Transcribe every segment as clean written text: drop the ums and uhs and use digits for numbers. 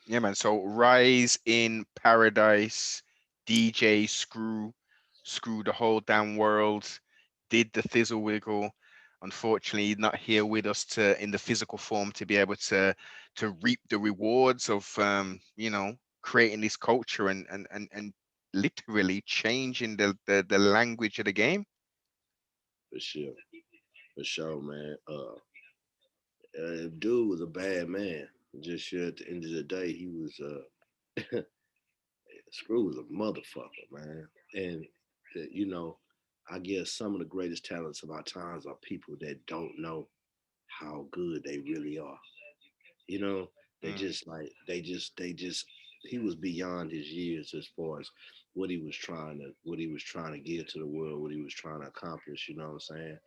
Yeah, man. So Rise in Paradise, DJ Screw the whole damn world, did the Thizzle Wiggle. Unfortunately, not here with us to in the physical form to be able to reap the rewards of creating this culture and literally changing the language of the game. For sure, for sure, man. Dude was a bad man. Just sure at the end of the day, he was Screw was a motherfucker, man. And you know, I guess some of the greatest talents of our times are people that don't know how good they really are. You know, they Mm, just like they just he was beyond his years as far as what he was trying to give to the world, what he was trying to accomplish. You know what I'm saying?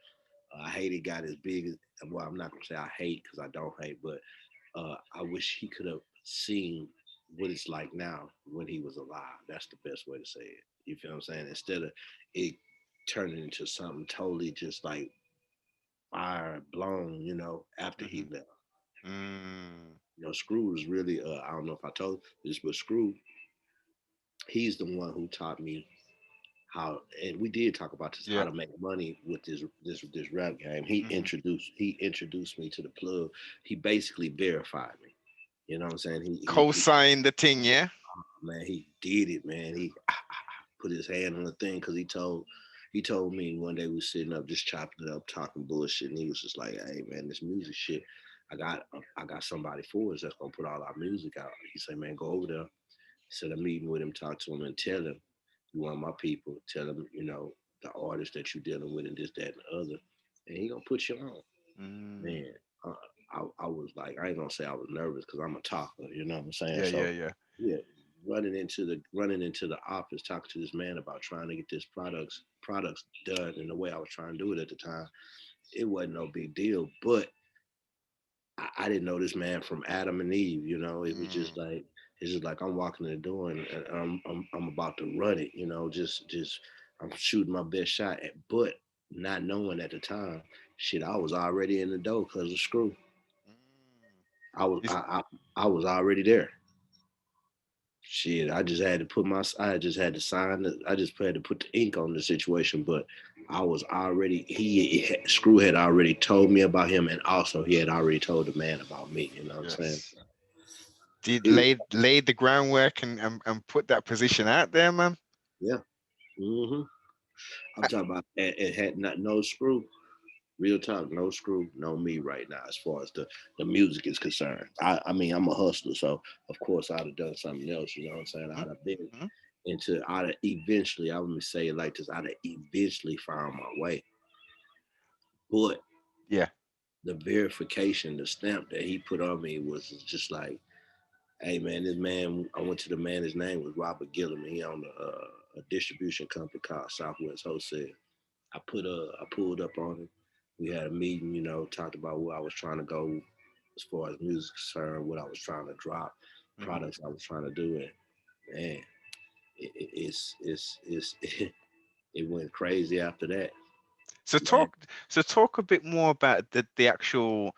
I hate he got as big as well. I'm not gonna say I hate because I don't hate, but I wish he could have seen what it's like now when he was alive. That's the best way to say it. You feel what I'm saying? Instead of it turning into something totally just like fire blown, after he mhm, left. mm. Screw was really I don't know if I told this, but Screw, he's the one who taught me how, and we did talk about this, how Yeah. to make money with this rap game. He introduced me to the plug. He basically verified me. You know what I'm saying? He Co-sign the thing, yeah. man, he did it, man. He put his hand on the thing because he told me one day we was sitting up just chopping it up, talking bullshit, and he was just like, "Hey, man, this music shit, I got somebody for us that's gonna put all our music out." He said, "Man, go over there, set a meeting with him, talk to him, and tell him you want my people. Tell him, the artist that you're dealing with, and this, that, and the other, and he gonna put you on." Mm. Man, uh, I was like, I ain't gonna say I was nervous because I'm a talker, you know what I'm saying? Yeah, yeah, So yeah. yeah, running into the office, talking to this man about trying to get this products done in the way I was trying to do it at the time. It wasn't no big deal, but I didn't know this man from Adam and Eve. It was just Mm. like it's just like I'm walking in the door and I'm about to run it. Just I'm shooting my best shot, but not knowing at the time, shit, I was already in the door because of Screw. Mm. I was This, I was already there. Shit, I just had to put my I just had to sign I just had to put the ink on the situation, but I was already Screw had already told me about him, and also he had already told the man about me. You know what I'm saying? yes. Did It, laid the groundwork and put that position out there, man. yeah. I'm talking about it had not no Screw. Real talk, no Screw, no me right now as far as the music is concerned. I mean I'm a hustler, so of course I'd have done something else. You know what I'm saying? I'd have been Mm-hmm. I'd have eventually, I would say it like this, I'd have eventually found my way. But Yeah. the verification, the stamp that he put on me was just like, hey man, this man, I went to the man, his name was Robert Gillum. He owned a distribution company called Southwest Wholesale. I pulled up on him. We had a meeting, talked about where I was trying to go as far as music concerned, what I was trying to drop, Mm-hmm. products I was trying to do. And man, it's it went crazy after that. So Man, talk a bit more about the actual.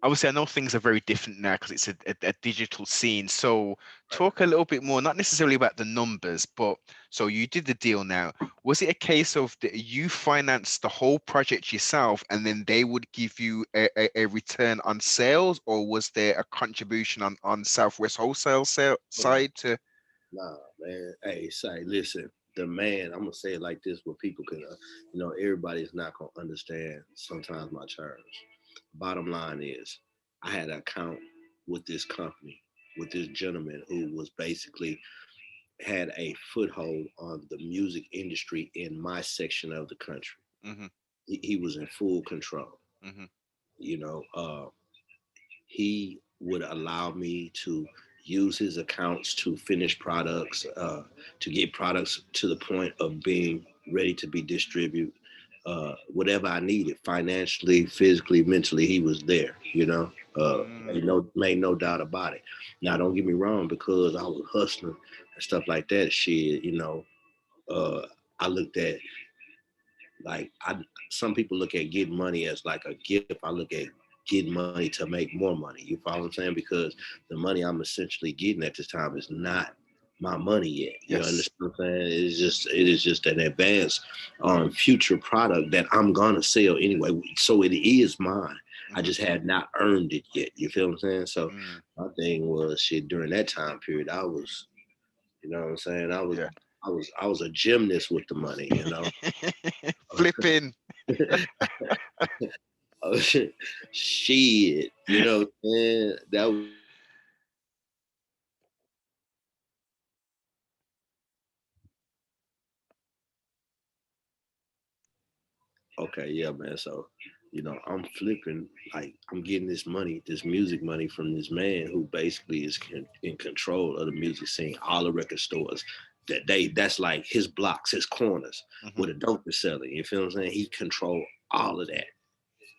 Obviously, I know things are very different now because it's a digital scene. So right. talk a little bit more, not necessarily about the numbers, but so you did the deal now. Was it a case of that you financed the whole project yourself and then they would give you a return on sales, or was there a contribution on Southwest Wholesale Oh no, side to? nah, man. Hey, say, listen, the man. I'm gonna say it like this, where people can, everybody's not gonna understand sometimes my terms. Bottom line is, I had an account with this company, with this gentleman who was basically had a foothold on the music industry in my section of the country. Hmm. He was in full control. Hmm. You know, he would allow me to use his accounts to finish products, to get products to the point of being ready to be distributed. Whatever I needed, financially, physically, mentally, he was there. Mm. Made no doubt about it. Now, don't get me wrong, because I was hustling and stuff like that. Shit, uh, I looked at like I. Some people look at getting money as like a gift. I look at get money to make more money. You follow what I'm saying? Because the money I'm essentially getting at this time is not my money yet. You Yes. understand what I'm saying? It is just an advanced future product that I'm gonna sell anyway. So it is mine. I Hmm. just have not earned it yet. You feel what I'm saying? So Mm. my thing was shit during that time period. I was, you know what I'm saying? Yeah. I was a gymnast with the money. You know. Flipping. Oh, shit, you know what I'm saying? That was okay, yeah, man. So, I'm flipping, like, I'm getting this money, this music money from this man who basically is in control of the music scene, all the record stores. That's like his blocks, his corners, Hmm. where the dope is selling. You feel what I'm saying? He control all of that.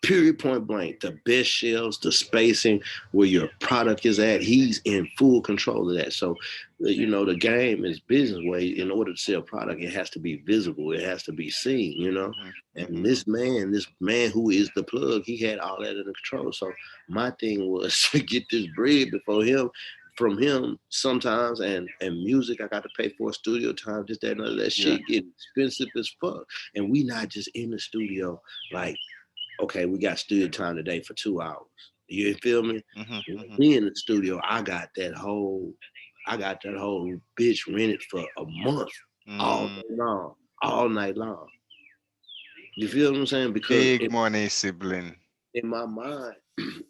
Period, point blank. The best shelves, the spacing, where your product is at, he's in full control of that. So, the game is business way. In order to sell product, it has to be visible, it has to be seen. Hmm. And Hmm. this man who is the plug, he had all that under control. So my thing was to get this bread before him, from him sometimes, and music I got to pay for studio time, just that and other that Yeah. shit get expensive as fuck. And we not just in the studio like, okay, we got studio time today for 2 hours. You feel me? Hmm. When Hmm. we in the studio, I got that whole bitch rented for a month, all Mm. day long, all night long. You feel what I'm saying? Because Big money, sibling. in my mind,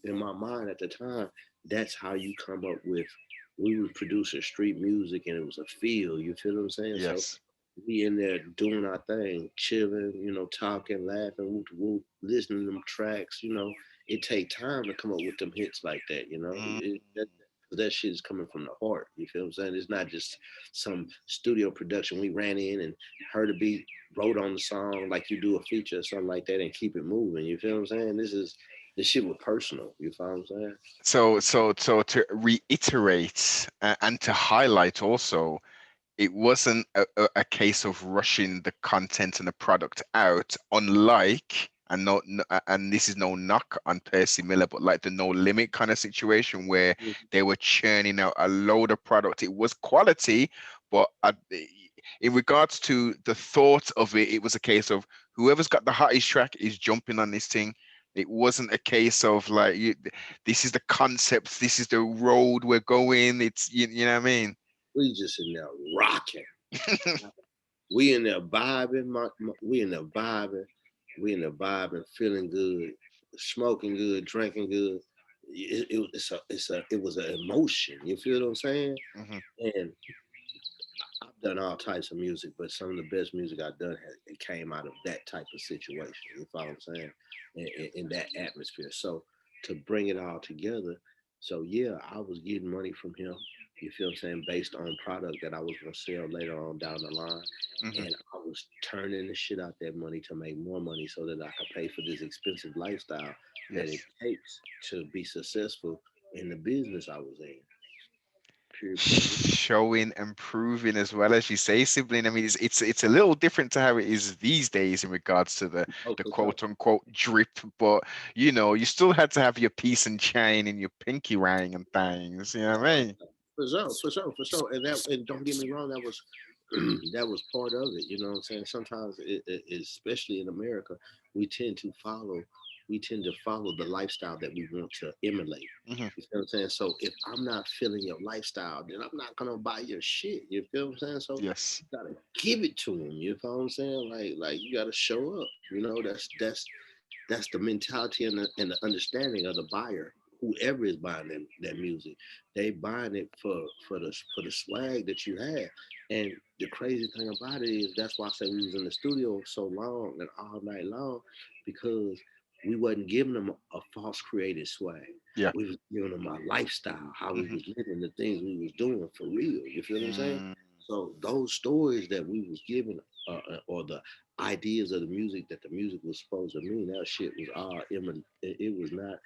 in my mind at the time, that's how you come up with. We was producing street music, and it was a feel. You feel what I'm saying? So Yes. we in there doing our thing, chilling, talking, laughing, whoop whoop, listening to them tracks. It take time to come up with them hits like that. Mm. That shit is coming from the heart. You feel what I'm saying? It's not just some studio production. We ran in and heard a beat, wrote on the song like you do a feature or something like that, and keep it moving. You feel what I'm saying? This shit was personal. You feel what I'm saying? So to reiterate and to highlight also, it wasn't a case of rushing the content and the product out, unlike, and this is no knock on Percy Miller, but like the No Limit kind of situation where they were churning out a load of product. It was quality, but in regards to the thought of it, it was a case of whoever's got the hottest track is jumping on this thing. It wasn't a case of like this is the concept, this is the road we're going. It's you know what I mean? We just in there rocking. We in there vibing. We in there vibing. We in there vibing, feeling good, smoking good, drinking good. It was an emotion. You feel what I'm saying? Hmm. And I've done all types of music, but some of the best music I've done it came out of that type of situation. You follow what I'm saying? In that atmosphere. So to bring it all together, so yeah, I was getting money from him. You feel what I'm saying? Based on product that I was gonna sell later on down the line, Hmm. and I was turning the shit out that money to make more money so that I could pay for this expensive lifestyle that it Yes. takes to be successful in the business I was in. Period. Point. Showing and proving as well as you say, sibling. I mean, it's a little different to how it is these days in regards to Oh, the for sure. quote unquote drip, but you still had to have your piece and chain and your pinky ring and things. You know what I mean? For sure, for sure, for sure. And don't get me wrong, that was that was part of it. You know what I'm saying? Sometimes, especially in America, we tend to follow we tend to follow the lifestyle that we want to emulate. Hmm. You feel what I'm saying? So if I'm not feeling your lifestyle, then I'm not gonna buy your shit. You feel what I'm saying? So Yes. you gotta give it to them. You feel what I'm saying? Like you gotta show up. That's the mentality and the understanding of the buyer, whoever is buying that music. They buying it for the swag that you have. And the crazy thing about it is that's why I say we was in the studio so long and all night long, because we wasn't giving them a false created swag. Yeah. We was giving them our lifestyle, how we Hmm. was living, the things we was doing for real. You feel what I'm saying? Mm, So those stories that we was giving, or the ideas of the music that the music was supposed to mean, that shit was all it was not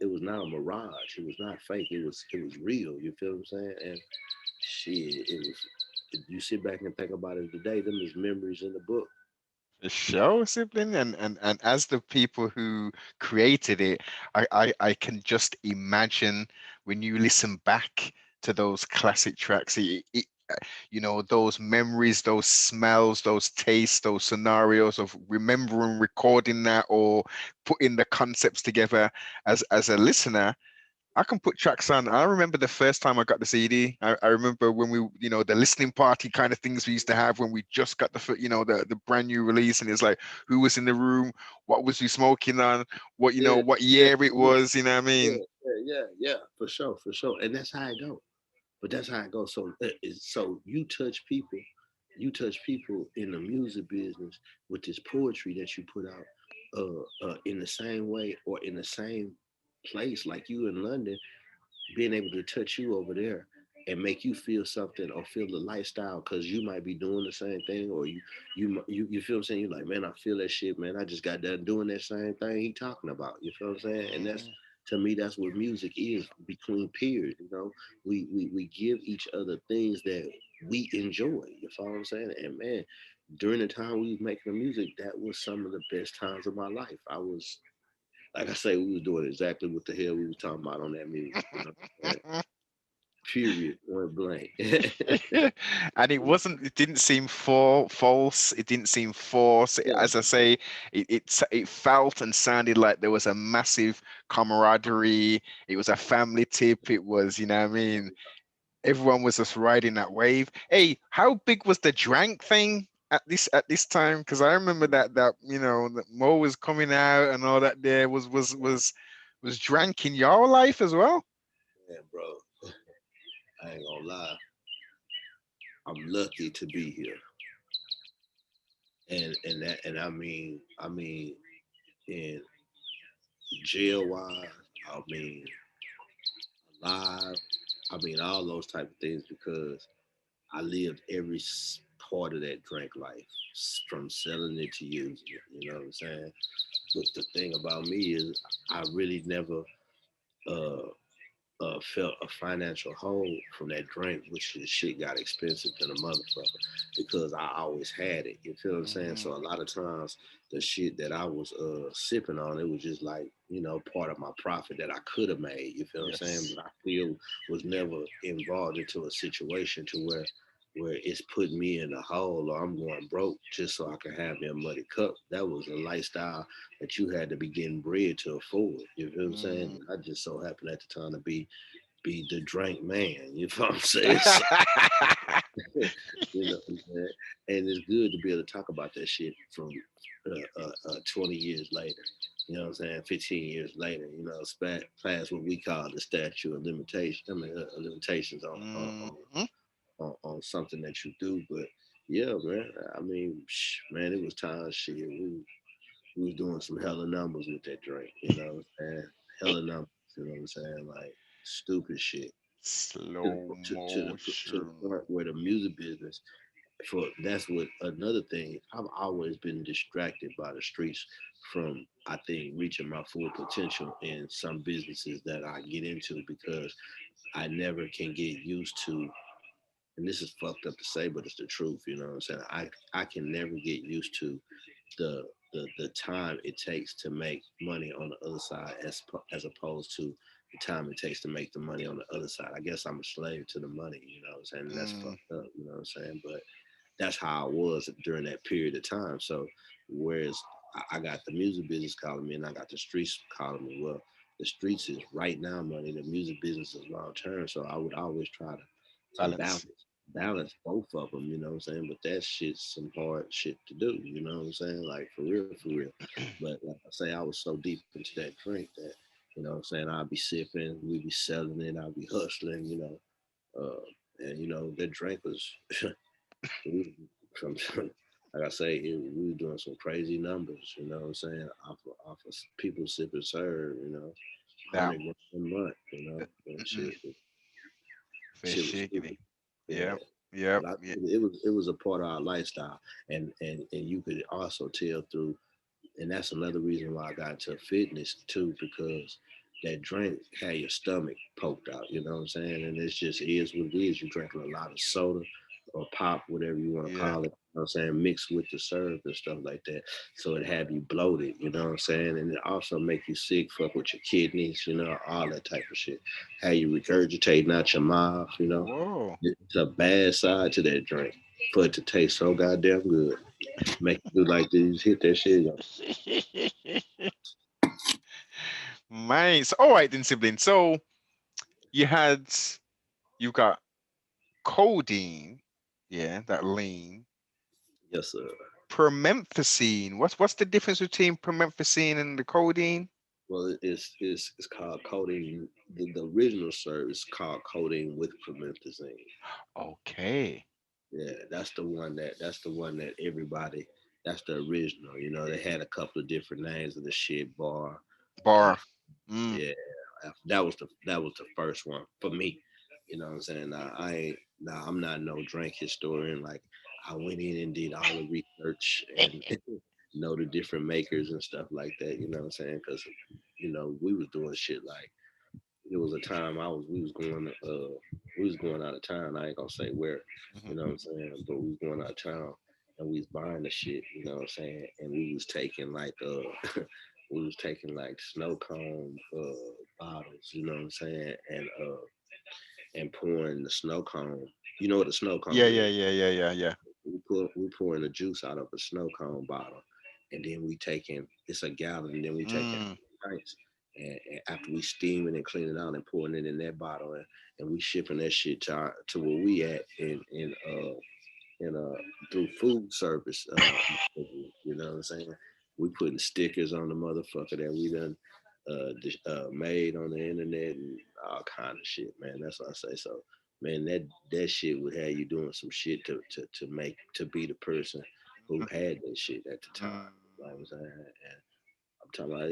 it was not a mirage. It was not fake. It was real. You feel what I'm saying? And shit, it was. If you sit back and think about it today, them is memories in the book. The show, sibling, and as the people who created it, I can just imagine when you listen back to those classic tracks, those memories, those smells, those tastes, those scenarios of remembering recording that or putting the concepts together as a listener. I can put tracks on. I remember the first time I got the CD. I remember when the listening party kind of things we used to have when we just got the brand new release, and it's like who was in the room, what was we smoking on, Yeah, what yeah, year it yeah, was. You know what I yeah, mean? yeah, for sure, for sure. And that's how it go. But that's how it goes. So you touch people in the music business with this poetry that you put out, in the same way or in the same place, like you in London, being able to touch you over there and make you feel something or feel the lifestyle because you might be doing the same thing or you feel what I'm saying. You're like, man, I feel that shit, man. I just got done doing that same thing he talking about. You feel what I'm saying? And that's, Mm, to me, that's what music is between peers. We give each other things that we enjoy. You feel what I'm saying? And man, during the time we was making the music, that was some of the best times of my life. I was, like I say, we was doing exactly what the hell we was talking about on that music. Period. Point blank. and it didn't seem false. It didn't seem forced. Yeah, As I say, it felt and sounded like there was a massive camaraderie. It was a family tip. It was, you know what I mean? Everyone was just riding that wave. Hey, how big was the drank thing at this time? Because I remember that Mo was coming out and all that. There was drank in your life as well. man, bro. I ain't gonna lie. I'm lucky to be here, and I mean, in jail wise, I mean, alive, I mean, all those type of things because I lived every part of that drink life, from selling it to using it. You know what I'm saying? But the thing about me is, I really never uh felt a financial hole from that drink, which the shit got expensive than a motherfucker because I always had it. You feel what I'm saying? Hmm. So a lot of times the shit that I was sipping on, it was just like, part of my profit that I could have made. You feel what I'm saying? Yes. But I still was never involved into a situation to where it's putting me in a hole or I'm going broke just so I can have me a muddy cup. That was a lifestyle that you had to be getting bread to afford. You feel what I'm saying? Mm. I just so happened at the time to be the drink man. You know what I'm saying? So, you know what I'm saying? And it's good to be able to talk about that shit from 20 years later. You know what I'm saying? 15 years later, past what we call the statute of limitation. I mean, limitations Mhm. on something that you do. But yeah, man. I mean, man, it was time shit. We was doing some hella numbers with that drink. You know what I'm saying? Hella numbers. You know what I'm saying? Like stupid shit to the, Slow to the motion. point where the music business, for that's what another thing, I've always been distracted by the streets from, I think, reaching my full potential in some businesses that I get into because I never can get used to, and this is fucked up to say, but it's the truth. You know what I'm saying? I can never get used to the the time it takes to make money on the other side as opposed to the time it takes to make the money on the other side. I guess I'm a slave to the money, you know what I'm saying? And that's Mm. fucked up, you know what I'm saying? But that's how I was during that period of time. So whereas I got the music business calling me and I got the streets calling me, well, the streets is right now money, the music business is long term. So I would always try to Balance. balance both of them, you know what I'm saying? But that shit's some hard shit to do, you know what I'm saying? Like for real, for real. But like I say, I was so deep into that drink that, you know what I'm saying, I'd be sipping, we'd be selling it, I'd be hustling, and that drink was we from like I say, we were doing some crazy numbers, you know what I'm saying? Off of people sip and serve, 100 Now, grand a month, and mm, fish shit was shiggity. stupid. Yep. Yeah. Yep. But I Yeah. think it was a part of our lifestyle. And you could also tell through, and that's another reason why I got into fitness too, because that drink had your stomach poked out, you know what I'm saying? And it's just is what it is. You're drinking a lot of soda, or pop, whatever you want to Yeah. call it. You know what I'm saying? Mixed with the syrup and stuff like that. So it have you bloated, you know what I'm saying? And it also make you sick, fuck with your kidneys, you know, all that type of shit. How you regurgitating out your mouth, you know. Whoa. It's a bad side to that drink. For it to taste so goddamn good. Make you do like this, hit that shit. Nice. All right then, sibling. So you had you got codeine, yeah, that lean. Yes, sir. Promethazine. What's the difference between promethazine and the codeine? Well, it's called codeine. The original syrup is called codeine with promethazine. Okay. Yeah, that's the one that everybody. That's the original. You know, they had a couple of different names of the shit bar. Bar. After, Mm. yeah, that was the first one for me. You know what I'm saying? Now, I ain't. Now I'm not no drink historian. Like I went in and did all the research and know the different makers and stuff like that. You know what I'm saying? Because we was doing shit like it was a time I was we was going out of town. I ain't gonna say where, Mhm. you know what I'm saying, but we was going out of town and we was buying the shit, you know what I'm saying, and we was taking like we was taking like snow cone bottles, you know what I'm saying, and pouring the snow cone. You know what a snow Yeah, cone yeah, is? yeah, yeah, yeah, yeah. We pouring the juice out of a snow cone bottle, and then we taking it's a gallon, and then we taking Mm. pints, and after we steam it and clean it out and pouring it in that bottle, and we shipping that shit to where we at in through food service. You know what I'm saying? We putting stickers on the motherfucker that we done made on the internet and all kind of shit, man. That's what I say. So, man, that shit would have you doing some shit to make to be the person who had that shit at the time. Mm. You know what I'm saying? And I'm talking about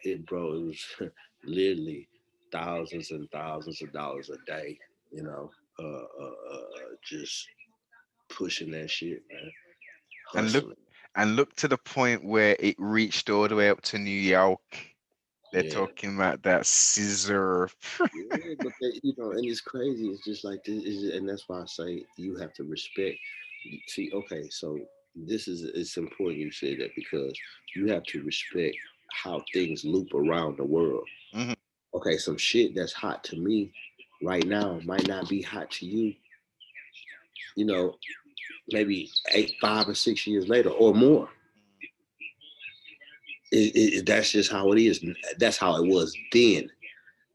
it bro. It was literally thousands and thousands of dollars a day. You know, just pushing that shit, man. And look Hustling. and look to the point where it reached all the way up to New York. They're Yeah. talking about that scissor. Yeah, but and it's crazy. It's just like this, and that's why I say you have to respect. See, okay, so this is it's important you say that because you have to respect how things loop around the world. Mhm. Okay, some shit that's hot to me right now might not be hot to you. You know, maybe 5 or 6 years later or more. That's just how it is. That's how it was then.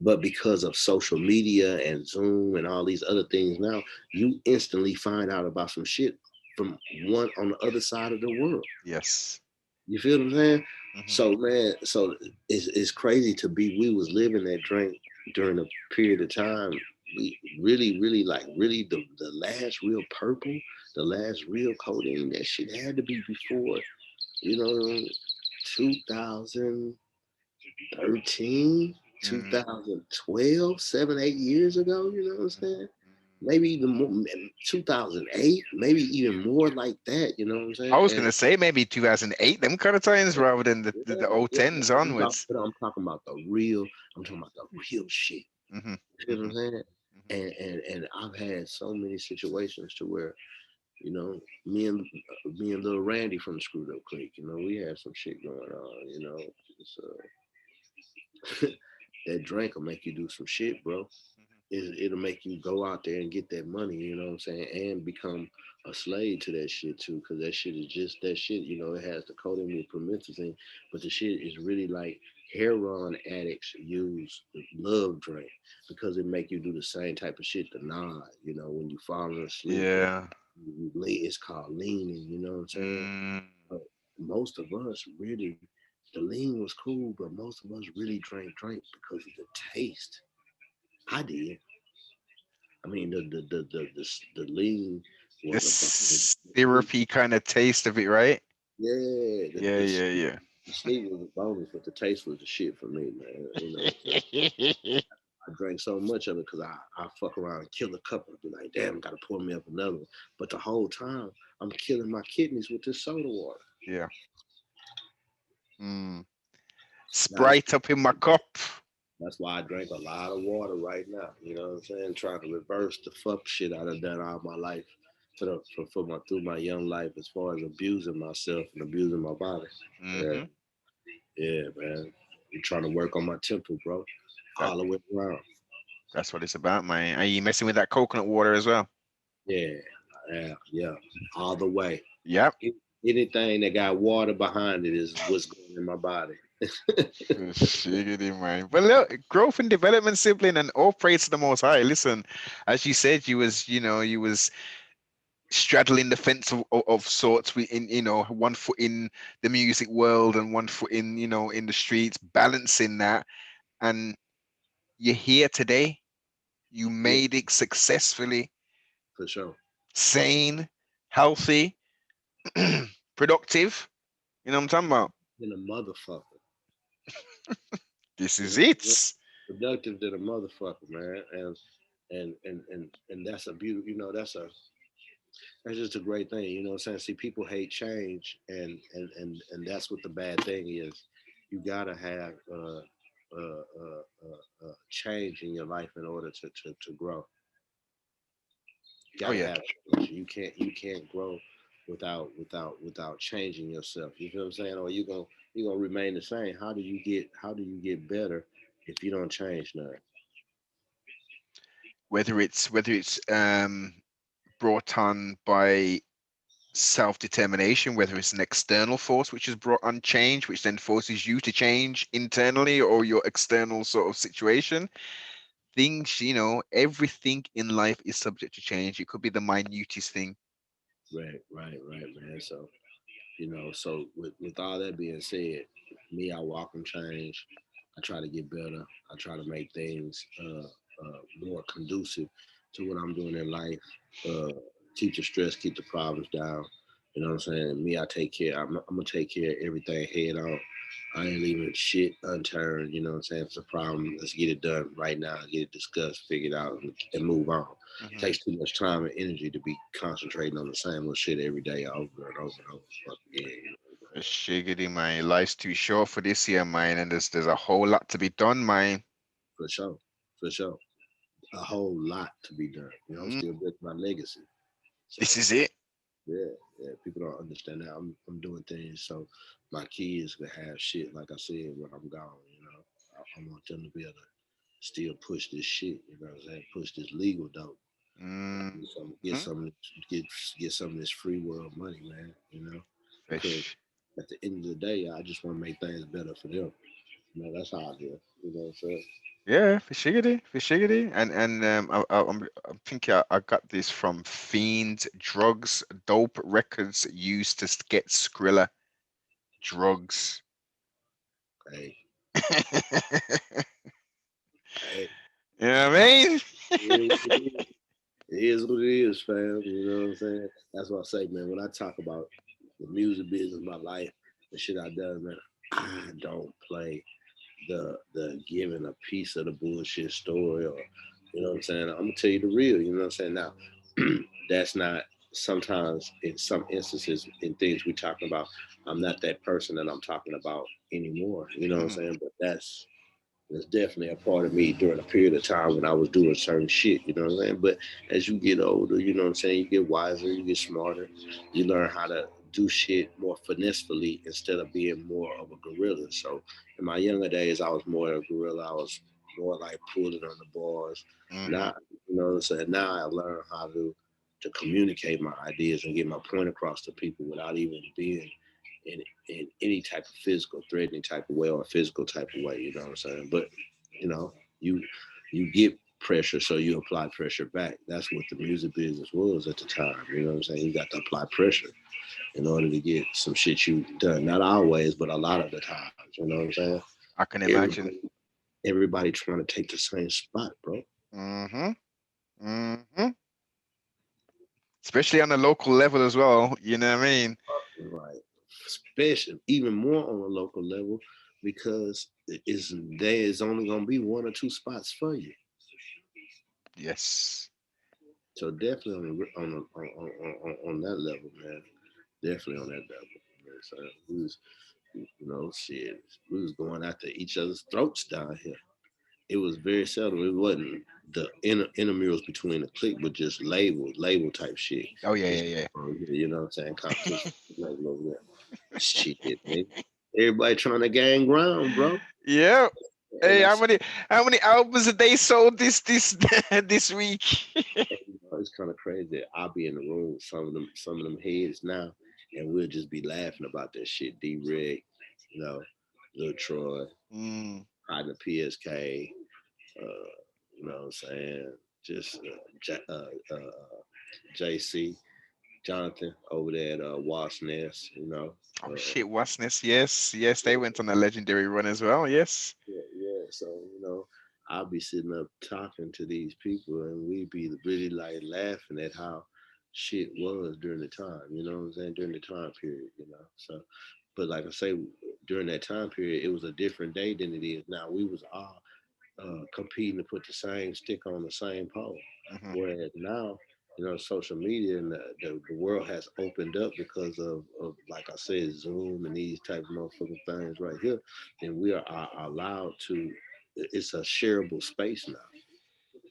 But because of social media and Zoom and all these other things now, you instantly find out about some shit from one on the other side of the world. Yes. You feel what I'm saying? Mhm. So man, so it's crazy to be we was living that drink during a period of time. We really like really the last real purple, the last real codeine, that shit had to be before, you know, 2000 13, Mm. 2012, 7, 8 years ago, you know what I'm Mhm. saying? Mm. Maybe even more, 2008, maybe even more like that, you know what I'm I saying? was And gonna say maybe 2008, them kind of times, rather than the yeah, O yeah, tens onwards. I'm talking about the real, I'm talking about the real shit. Hmm. You know what I'm Hmm. saying? Hmm. And I've had so many situations to where, you know, me and little Randy from the Screwed Up Clique, you know, we had some shit going on, you know. Just, that drink will make you do some shit, bro. It'll make you go out there and get that money, you know what I'm saying, and become a slave to that shit too, because that shit is just that shit. You know, it has the codeine with promethazine, but the shit is really like heroin addicts use love drink because it make you do the same type of shit, the nod, you know, when you falling asleep or Yeah. you lay. It's called leaning, you know what I'm saying? Mm. But most of us really, the lean was cool, but most of us really drank because of the taste. I did. I mean, the lean The was a bonus. The sleep, syrupy kind of taste of it, right? yeah, Yeah, yeah, yeah. the sleep was a bonus, but the taste was the shit for me, man. You know, so I drank so much of it because I fuck around and kill a couple and be like, damn, gotta pour me up another one. But the whole time, I'm killing my kidneys with this soda water. Yeah. Mm. Now, Sprite up in my cup. that's why I drink a lot of water right now. You know what I'm saying? Trying to reverse the fuck shit I done done all my life for my through my young life as far as abusing myself and abusing my body. Yeah, Mm-hmm. yeah, man. I'm trying to work on my temple, bro, That all the way around. that's what it's about, man. Are you messing with that coconut water as well? Yeah, yeah, yeah, all the way. Yep. Anything that got water behind it is what's going in my body. Shiggity, man. But look, growth and development, sibling, and all praise to the Most High. Listen, as you said, you was straddling the fence of sorts. In one foot in the music world and one foot in in the streets, balancing that, and you're here today. You Yeah, made it successfully, for sure. sane, healthy, productive. You know what I'm talking about? Than a motherfucker. This You is know, it. productive than a motherfucker, man. And that's a beautiful. That's just a great thing. You know what I'm saying? See, people hate change, and that's what the bad thing is. You gotta have change in your life in order to grow. You Oh gotta yeah. have change. You can't grow without changing yourself. You feel what I'm saying? Or you gonna remain the same. How do you get better if you don't change nothing? Whether it's brought on by self-determination, whether it's an external force which has brought on change, which then forces you to change internally, or your external sort of situation. Things, everything in life is subject to change. It could be the minutest thing. Right, man. So with all that being said, me, I walk in change. I try to get better. I try to make things more conducive to what I'm doing in life. Uh, Keep the stress, keep the problems down. You know what I'm saying? Me, I take care. I'm gonna take care of everything head on. I ain't leaving shit unturned. You know what I'm saying? If it's a problem, let's get it done right now. Get it discussed, figured out, and move on. It Hmm. takes too much time and energy to be concentrating on the same little shit every day over and over and over again. You know? Shiggity, man. Life's too short for this year, man, and there's a whole lot to be done, man. For sure, for sure. A whole lot to be done. I'm Mm, still building my legacy. So this is it. yeah, yeah. People don't understand that I'm doing things so my kids can have shit. Like I said, when I'm gone, I want them to be able to still push this shit. You know what I'm saying? Push this legal dope. Mm, Get some, get some of this free world money, man. Because fish. at the end of the day, I just want to make things better for them. That's how I feel. You know what I'm saying? Yeah, for shiggity, I'm thinking I got this from Fiends, Drugs, Dope Records used to get Skrilla. Drugs. Hey, You hey, know what I mean? it is what it is, fam. You know what I'm saying? That's what I say, man. When I talk about the music business, my life, the shit I done, man, I don't play the giving a piece of the bullshit story, or you know what I'm saying. I'm gonna tell you the real. You know what I'm saying. Now, that's not sometimes in some instances in things we talking about. I'm not that person that I'm talking about anymore. You know what I'm Mhm, saying. But that's definitely a part of me during a period of time when I was doing certain shit, you know what I'm saying? But as you get older, you know what I'm saying, you get wiser, you get smarter, you learn how to do shit more finessefully instead of being more of a gorilla. So in my younger days, I was more of a gorilla. I was more like pulling on the bars. mhm, Now, you know what I'm saying? Now I learn how to communicate my ideas and get my point across to people without even being in any type of physical, threatening type of way or physical type of way. You know what I'm saying? But you know, you you get pressure, so you apply pressure back. That's what the music business was at the time. You know what I'm saying? You got to apply pressure in order to get some shit you done. Not always, but a lot of the times. You know what I'm saying? I can imagine. Everybody, everybody trying to take the same spot, bro. Mhm, mhm. Especially on a local level as well. You know what I mean? Right. Especially even more on a local level because there is only gonna be one or two spots for you. Yes. So definitely on that level, man. Definitely on that level. So we was, shit. We was going after each other's throats down here. it was very seldom. It wasn't the intramurals between the clique, but just label type shit. Oh yeah, Just, yeah, you know what I'm saying? Competition label over there. Shit, nigga. Everybody trying to gain ground, bro. yeah. And Hey, how many albums have they sold this this week? it's kind of crazy. I'll be in the room with some of them heads now, and we'll just be laughing about that shit. D-Reg, you know, Lil Troy, Mm. riding the PSK, you know what I'm saying? Just JC, Jonathan over there at Wash Nest, you know. Oh Uh, shit, Wasness. Yes, yes, they went on a legendary run as well. Yes. yeah, yeah. So, I'll be sitting up talking to these people and we be really like laughing at how shit was during the time, you know what I'm saying? During the time period, you know. So, but like I say, during that time period, it was a different day than it is now. We was all competing to put the same stick on the same pole. Hmm. Whereas now, social media and the world has opened up because of, like I said, Zoom and these type of motherfucking things right here. And we are allowed to, it's a shareable space now.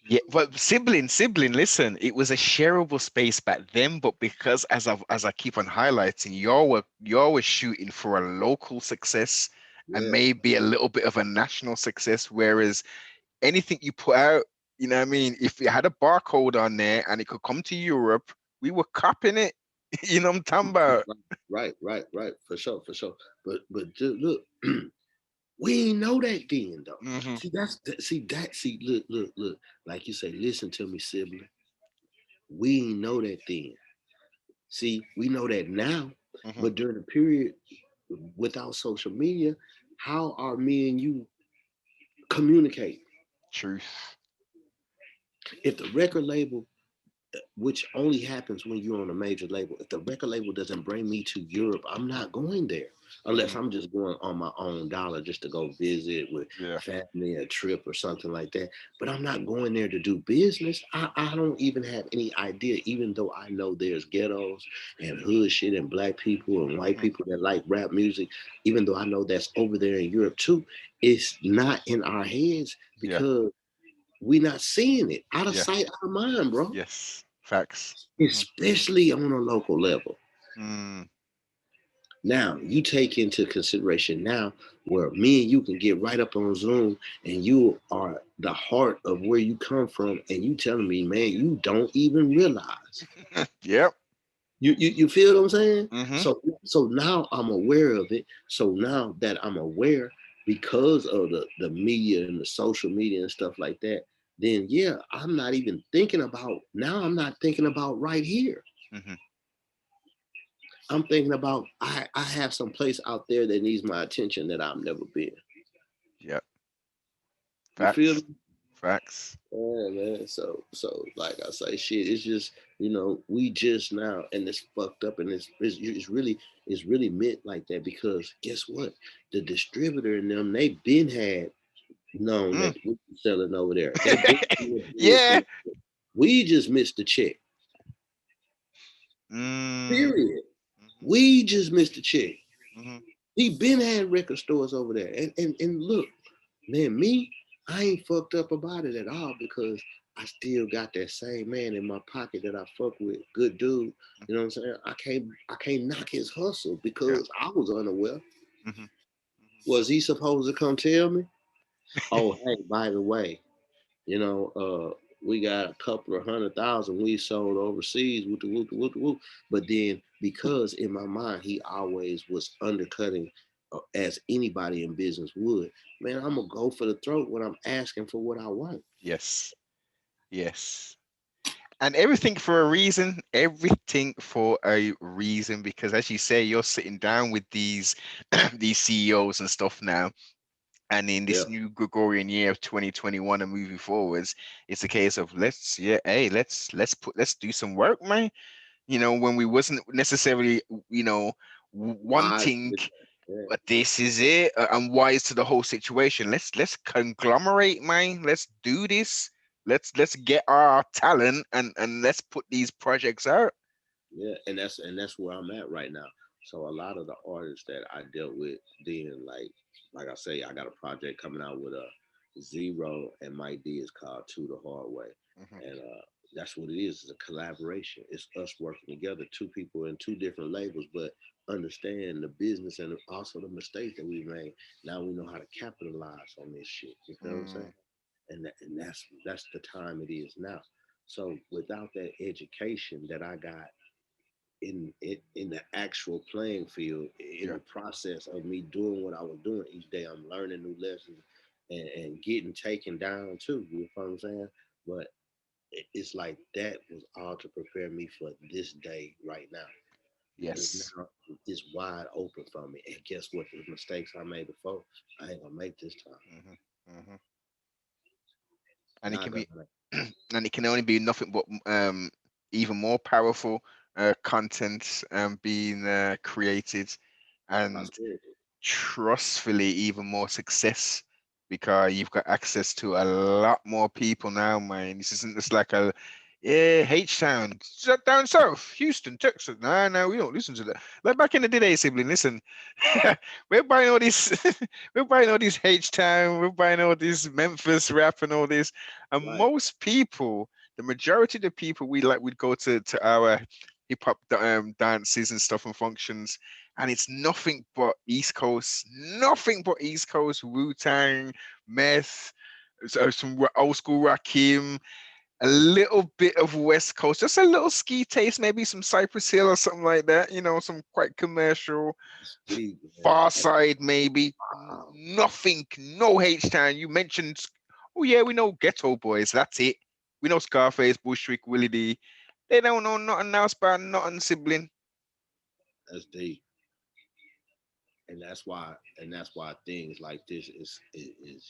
Yeah, but sibling, listen, it was a shareable space back then, but because as I keep on highlighting, y'all were shooting for a local success and Yeah, maybe a little bit of a national success, whereas anything you put out, you know what I mean, if it had a barcode on there and it could come to Europe, we were copying it. You know what I'm talking about? right, for sure, for sure. But just look, we ain't know that then though. Hmm. See, look. Like you say, listen to me, sibling. We ain't know that then. See, we know that now, Hmm. but during the period without social media, how are me and you communicate? Truth. If the record label, which only happens when you're on a major label, if the record label doesn't bring me to Europe, I'm not going there unless Hmm. I'm just going on my own dollar just to go visit with Yeah. family, a trip or something like that. But I'm not going there to do business. I don't even have any idea, even though I know there's ghettos and hood shit and black people and white Hmm. people that like rap music, even though I know that's over there in Europe too, it's not in our heads Yeah. because we're not seeing it. Out of Yeah. sight, out of mind, bro. Yes. Facts. Hmm. Especially on a local level. Mm. Now, you take into consideration now where me and you can get right up on Zoom and you are the heart of where you come from, and you telling me, man, you don't even realize. Yep. You feel what I'm saying? Hmm. So now I'm aware of it. So now that I'm aware because of the media and the social media and stuff like that, then yeah, I'm not even thinking about now. I'm not thinking about right here. Hmm. I'm thinking about I have some place out there that needs my attention that I've never been. Yep. You feel Facts. me? Facts. Yeah, man. So like I say, shit. It's just we just now, and it's fucked up, and it's really meant like that because guess what? The distributor and them they been had known Mm. that we were selling over there. They been doing Yeah. business. We just missed the check. Mm. Period. Hmm. We just missed the check. Hmm. He been had record stores over there, and look. Man, me, I ain't fucked up about it at all because I still got that same man in my pocket that I fuck with. Good dude. You know what I'm saying? I can't knock his hustle Yeah. because I was unaware. Hmm. Was he supposed to come tell me? Oh, hey, by the way, we got a couple of 100,000 we sold overseas with the whoop, the whoop, the whoop. But then because in my mind he always was undercutting as anybody in business would, man, I'm gonna go for the throat when I'm asking for what I want. Yes. Yes. And everything for a reason. Everything for a reason. Because as you say, you're sitting down with these these CEOs and stuff now. And in Yeah, this new Gregorian year of 2021 and moving forwards, it's a case of hey, let's do some work, man. When we wasn't necessarily, wise. wanting, Yeah, but this is it, and wise to the whole situation. Let's conglomerate, man. Let's do this. Let's get our talent and let's put these projects out. yeah, and that's where I'm at right now. So a lot of the artists that I dealt with then, like I say, I got a project coming out with Zero and Mike D is called Two the Hard Way, Hmm. and that's what it is. It's a collaboration. It's us working together, two people in two different labels, but understand the business and also the mistakes that we made. Now we know how to capitalize on this shit. You feel what I'm saying? Mm, And that's the time it is now. So without that education that I got in the actual playing field, in yeah. the process of me doing what I was doing each day, I'm learning new lessons and getting taken down too. You know what I'm saying? But it's like that was all to prepare me for this day right now because Yes. now it's wide open for me. And guess what? The mistakes I made before, I ain't gonna make this time. Hmm. Hmm. And it Not can gonna be, make. and it can only be nothing but even more powerful content being created, and Prosperity. trustfully even more success because you've got access to a lot more people now, man. This isn't just like a yeah, H Town, down south, Houston, Texas. No, no, we don't listen to that. Like back in the day, sibling, listen, we're buying all this, we're buying all this H Town, we're buying all this Memphis rap and all this, and Right. most people, the majority of the people we like, would go to our hip hop dances and stuff and functions, and it's nothing but East Coast, nothing but East Coast Wu Tang, Meth, so some old school Rakim, a little bit of West Coast, just a little ski taste, maybe some Cypress Hill or something like that. You know, some quite commercial. It's deep, man. Far Side, maybe. Wow. Nothing, no H Town. You mentioned, oh yeah, we know Ghetto Boys. That's it. We know Scarface, Bushwick, Willie D. They don't know nothing else about nothing, sibling. That's deep. And that's why things like this is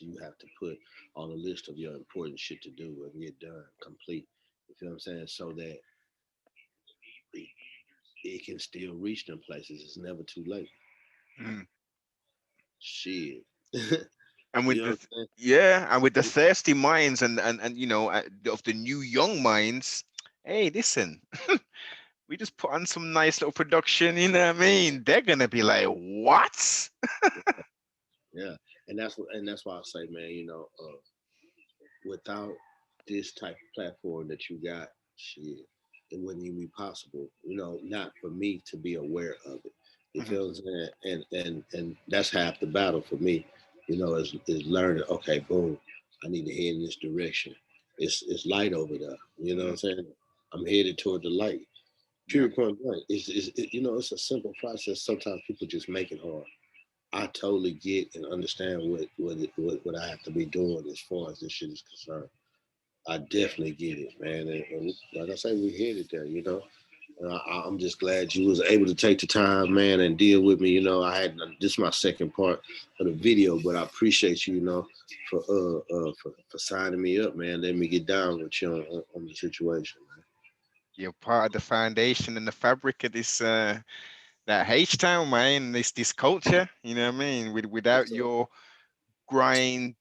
you have to put on a list of your important shit to do and get done complete. You feel what I'm saying? So that it, it can still reach them places. It's never too late. Mm. Shit. And You with know the what I'm yeah, and with the saying? thirsty minds and of the new young minds, hey, listen, we just put on some nice little production, you know what I mean? They're gonna be like, what? Yeah, and that's why I say, man, without this type of platform that you got, shit, it wouldn't even be possible. Not for me to be aware of it. You Hmm. feel what I'm saying? And that's half the battle for me. Is learning. Okay, boom, I need to head in this direction. It's light over there. You know what I'm Mm, saying? I'm headed toward the light. yeah. Period. Point blank. It's a simple process. Sometimes people just make it hard. I totally get and understand what I have to be doing as far as this shit is concerned. I definitely get it, man. And like I say, we headed there, And I'm just glad you was able to take the time, man, and deal with me. I had this is my second part of the video, but I appreciate you, for signing me up, man. Let me get down with you on the situation, man. You're part of the foundation and the fabric of this that H Town, man, this culture, you know what I mean? Yes, Without sir. your grind,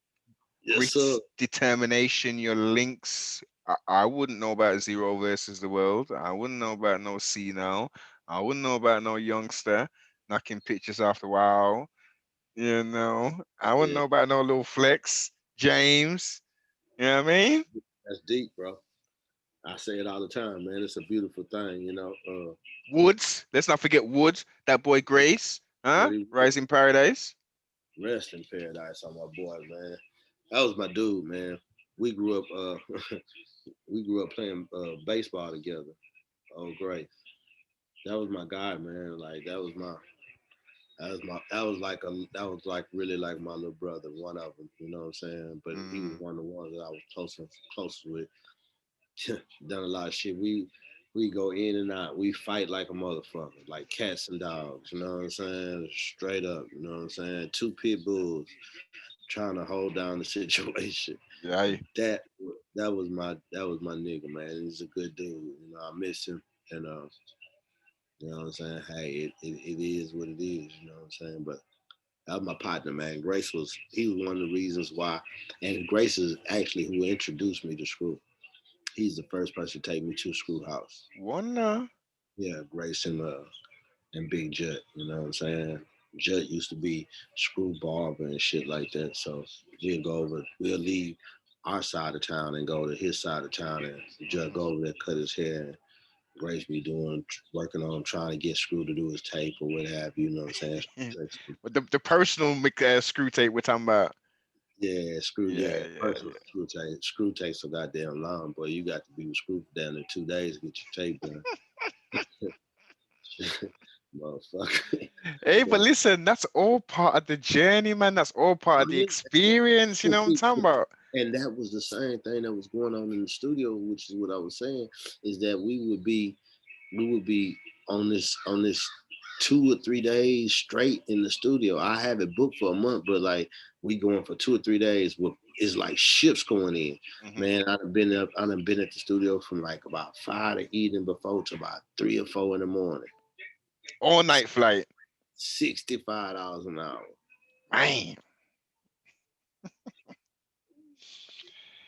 Yes, grit, sir. determination, your links. I wouldn't know about Zero versus the world. I wouldn't know about no C now. I wouldn't know about no youngster knocking pictures off the wall. You know, I wouldn't Yeah, know about no little flex, James. You know what I mean? that's deep, bro. I say it all the time, man. It's a beautiful thing, Woods. Let's not forget Woods. That boy Grace. What Huh? he Rise in Paradise. rest in paradise on my boy, man. That was my dude, man. We grew up, we grew up playing baseball together. Oh, great. That was my guy, man. Like that was like really like my little brother, one of them. You know what I'm saying? But he was Mm, one of the ones that I was close with. Done a lot of shit. We go in and out. We fight like a motherfucker, like cats and dogs. You know what I'm saying? Straight up. You know what I'm saying? Two pit bulls trying to hold down the situation. But yeah. that was my nigga, man. He's a good dude. I miss him, and you know what I'm saying. Hey, it is what it is. You know what I'm saying. But that was my partner, man. He was one of the reasons why, and Grace is actually who introduced me to Screw. He's the first person to take me to Screw House. Wanna. Yeah, Grace and Big Jut. You know what I'm saying. Jut used to be Screw Barber and shit like that. So We'll go over. We'll leave our side of town and go to his side of town and just Mhm. go over there, cut his hair. And Grace be doing, working on trying to get Screw to do his tape or what have you. You know what I'm saying? But the personal screw tape we're talking about. Yeah, Screw. Yeah, Yeah, yeah, personal Screw tape. Screw takes so goddamn long, boy. You got to be with Screw for down in 2 days to get your tape done, motherfucker. Hey, But but listen, that's all part of the journey, man. That's all part I of the mean, experience. You know what I'm talking about? and that was the same thing that was going on in the studio, which is what I was saying, is that we would be on this 2 or 3 days straight in the studio. I have it booked for a month, but like we going for 2 or 3 days with it's like ships going in. Hmm. Man, I done been at the studio from like about 5 the evening before to about 3 or 4 in the morning. All night flight, $65 an hour. man.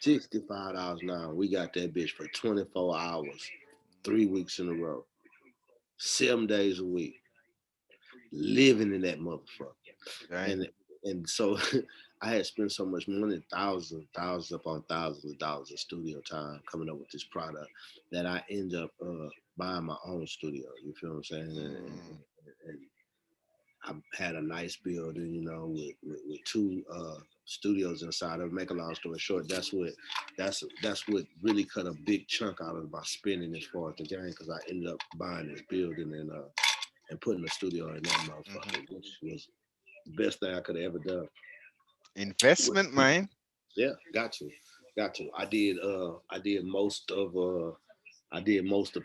$65 an hour. We got that bitch for 24 hours, 3 weeks in a row, 7 days a week, living in that motherfucker. Right. And so I had spent so much money, thousands upon thousands of dollars of studio time coming up with this product that I end up buying my own studio. You feel what I'm saying? Mm. And I had a nice building, with two studios inside of. Make a long story short, that's what really cut a big chunk out of my spending as far as the game, because I ended up buying this building and putting a studio in that Hmm. motherfucker, which was the best thing I could have ever done. Investment, man. Yeah, got to. I did most of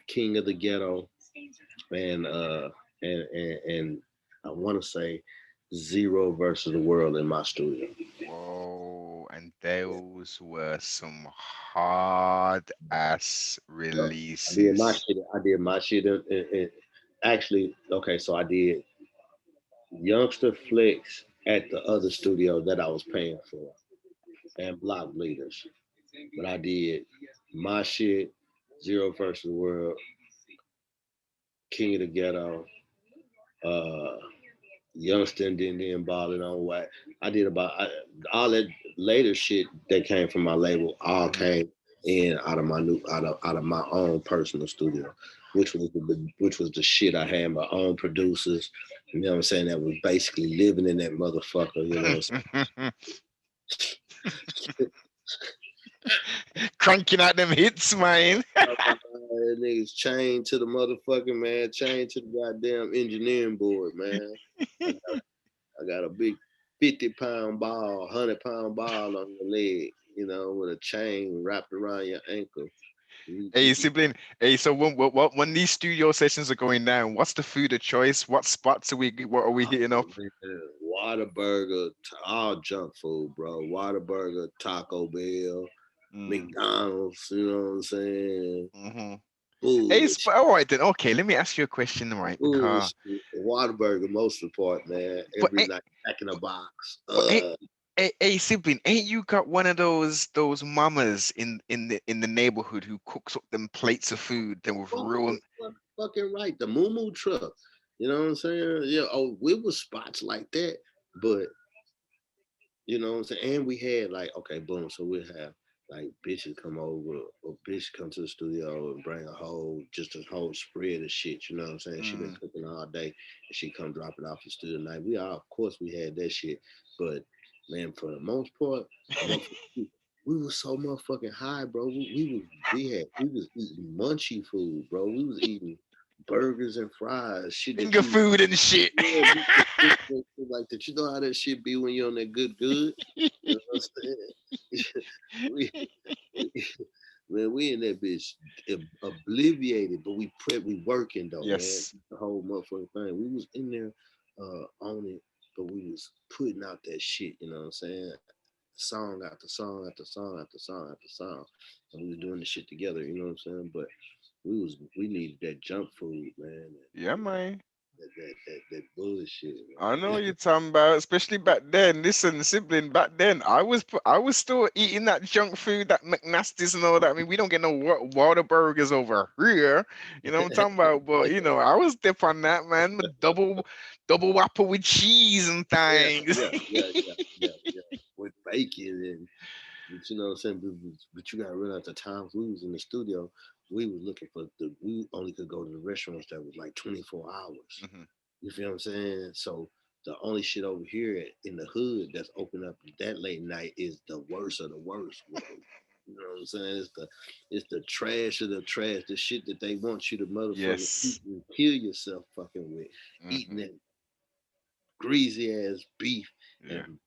King of the Ghetto, and and I want to say Zero versus the World in my studio. Whoa, and those were some hard ass Yeah. I did my releases. shit. I did my shit. Actually, okay, so I did Youngster Flicks at the other studio that I was paying for, and Block Bleeders. But I did my shit, Zero versus the World, King of the Ghetto, uh, Youngster, and then balling on what I did all that later shit that came from my label all Hmm. came in out of my own personal studio, which was the shit. I had my own producers. You know what I'm saying? That was basically living in that motherfucker. You know what Cranking out them hits, man. I'm saying? Niggas chained to the motherfucking man, chained to the goddamn engineering board, man. I I got a big 50-pound ball, 100-pound ball on your leg, with a chain wrapped around your ankle. Hey, You sibling. Hey, so when these studio sessions are going down, what's the food of choice? What spots are we? What are we hitting up? Whataburger, all junk food, bro. Whataburger, Taco Bell, Mm. McDonald's, you know what I'm saying? Hmm. Hey, Bullshit. all right then. Okay, let me ask you a question, right? Because, Bullshit. Whataburger, most of the part, man. but Every night, back in a box. hey, hey, sibling, ain't you got one of those mamas in the neighborhood who cooks up them plates of food? Them with real. Fucking right. The Moo Moo truck. You know what I'm saying? Yeah. Oh, we was spots like that, but you know what I'm saying? And we had like, okay, boom. So we'd have like bitches come over, or bitch come to the studio and bring just a whole spread of shit. You know what I'm saying? She been Mm. cooking all day, and she come drop it off the studio night. Of course, we had that shit, but man, for the most part, motherfucker, we was so motherfucking high, bro. We was eating munchy food, bro. We was eating burgers and fries, shit that Finger you food and shit. yeah, like that. You know how that shit be when you're on that good. You know what I'm saying? we, we, man, we in that bitch obliviated, but we working though, man. Yes. The whole motherfucking thing. We was in there on it, but we was putting out that shit. You know what I'm saying? Song after song after song after song after song, and we was doing the shit together. You know what I'm saying? But we needed that junk food, man. Yeah, man. That bullshit, I know man. what you're talking about, especially back then. Listen, sibling, back then, I was still eating that junk food, that McNasties and all that. I mean, we don't get no water burgers over here. You know what I'm talking about? But I was dip on that, man. With double whopper with cheese and Yeah, things. yeah, yeah, yeah, yeah, yeah. With bacon and but you know what I'm saying? But you gotta realize the times we was in the studio, we was looking for we only could go to the restaurants that was like 24 hours. Hmm. You feel what I'm saying? So the only shit over here in the hood that's open up that late night is the worst of the worst. You know what I'm saying? It's the trash of the trash, the shit that they want you to motherfucking eat Yes. and kill yourself fucking with. Eating Hmm. that greasy ass beef Yeah. and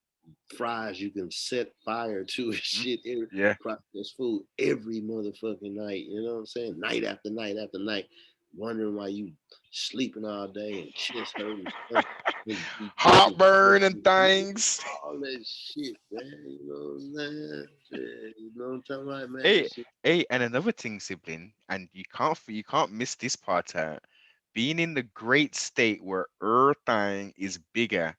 fries you can set fire to and Hmm. shit, every Yeah. processed food every motherfucking night. You know what I'm saying? Night after night after night, wondering why you sleeping all day and chest hurting, stomach, and you looking Heartburn and crazy, things. all that shit, man. You know what I'm saying? Shit, you know what I'm talking about, man? That Hey, shit. hey, and another thing, sibling, and you can't miss this part out. Being in the great state where everything is bigger,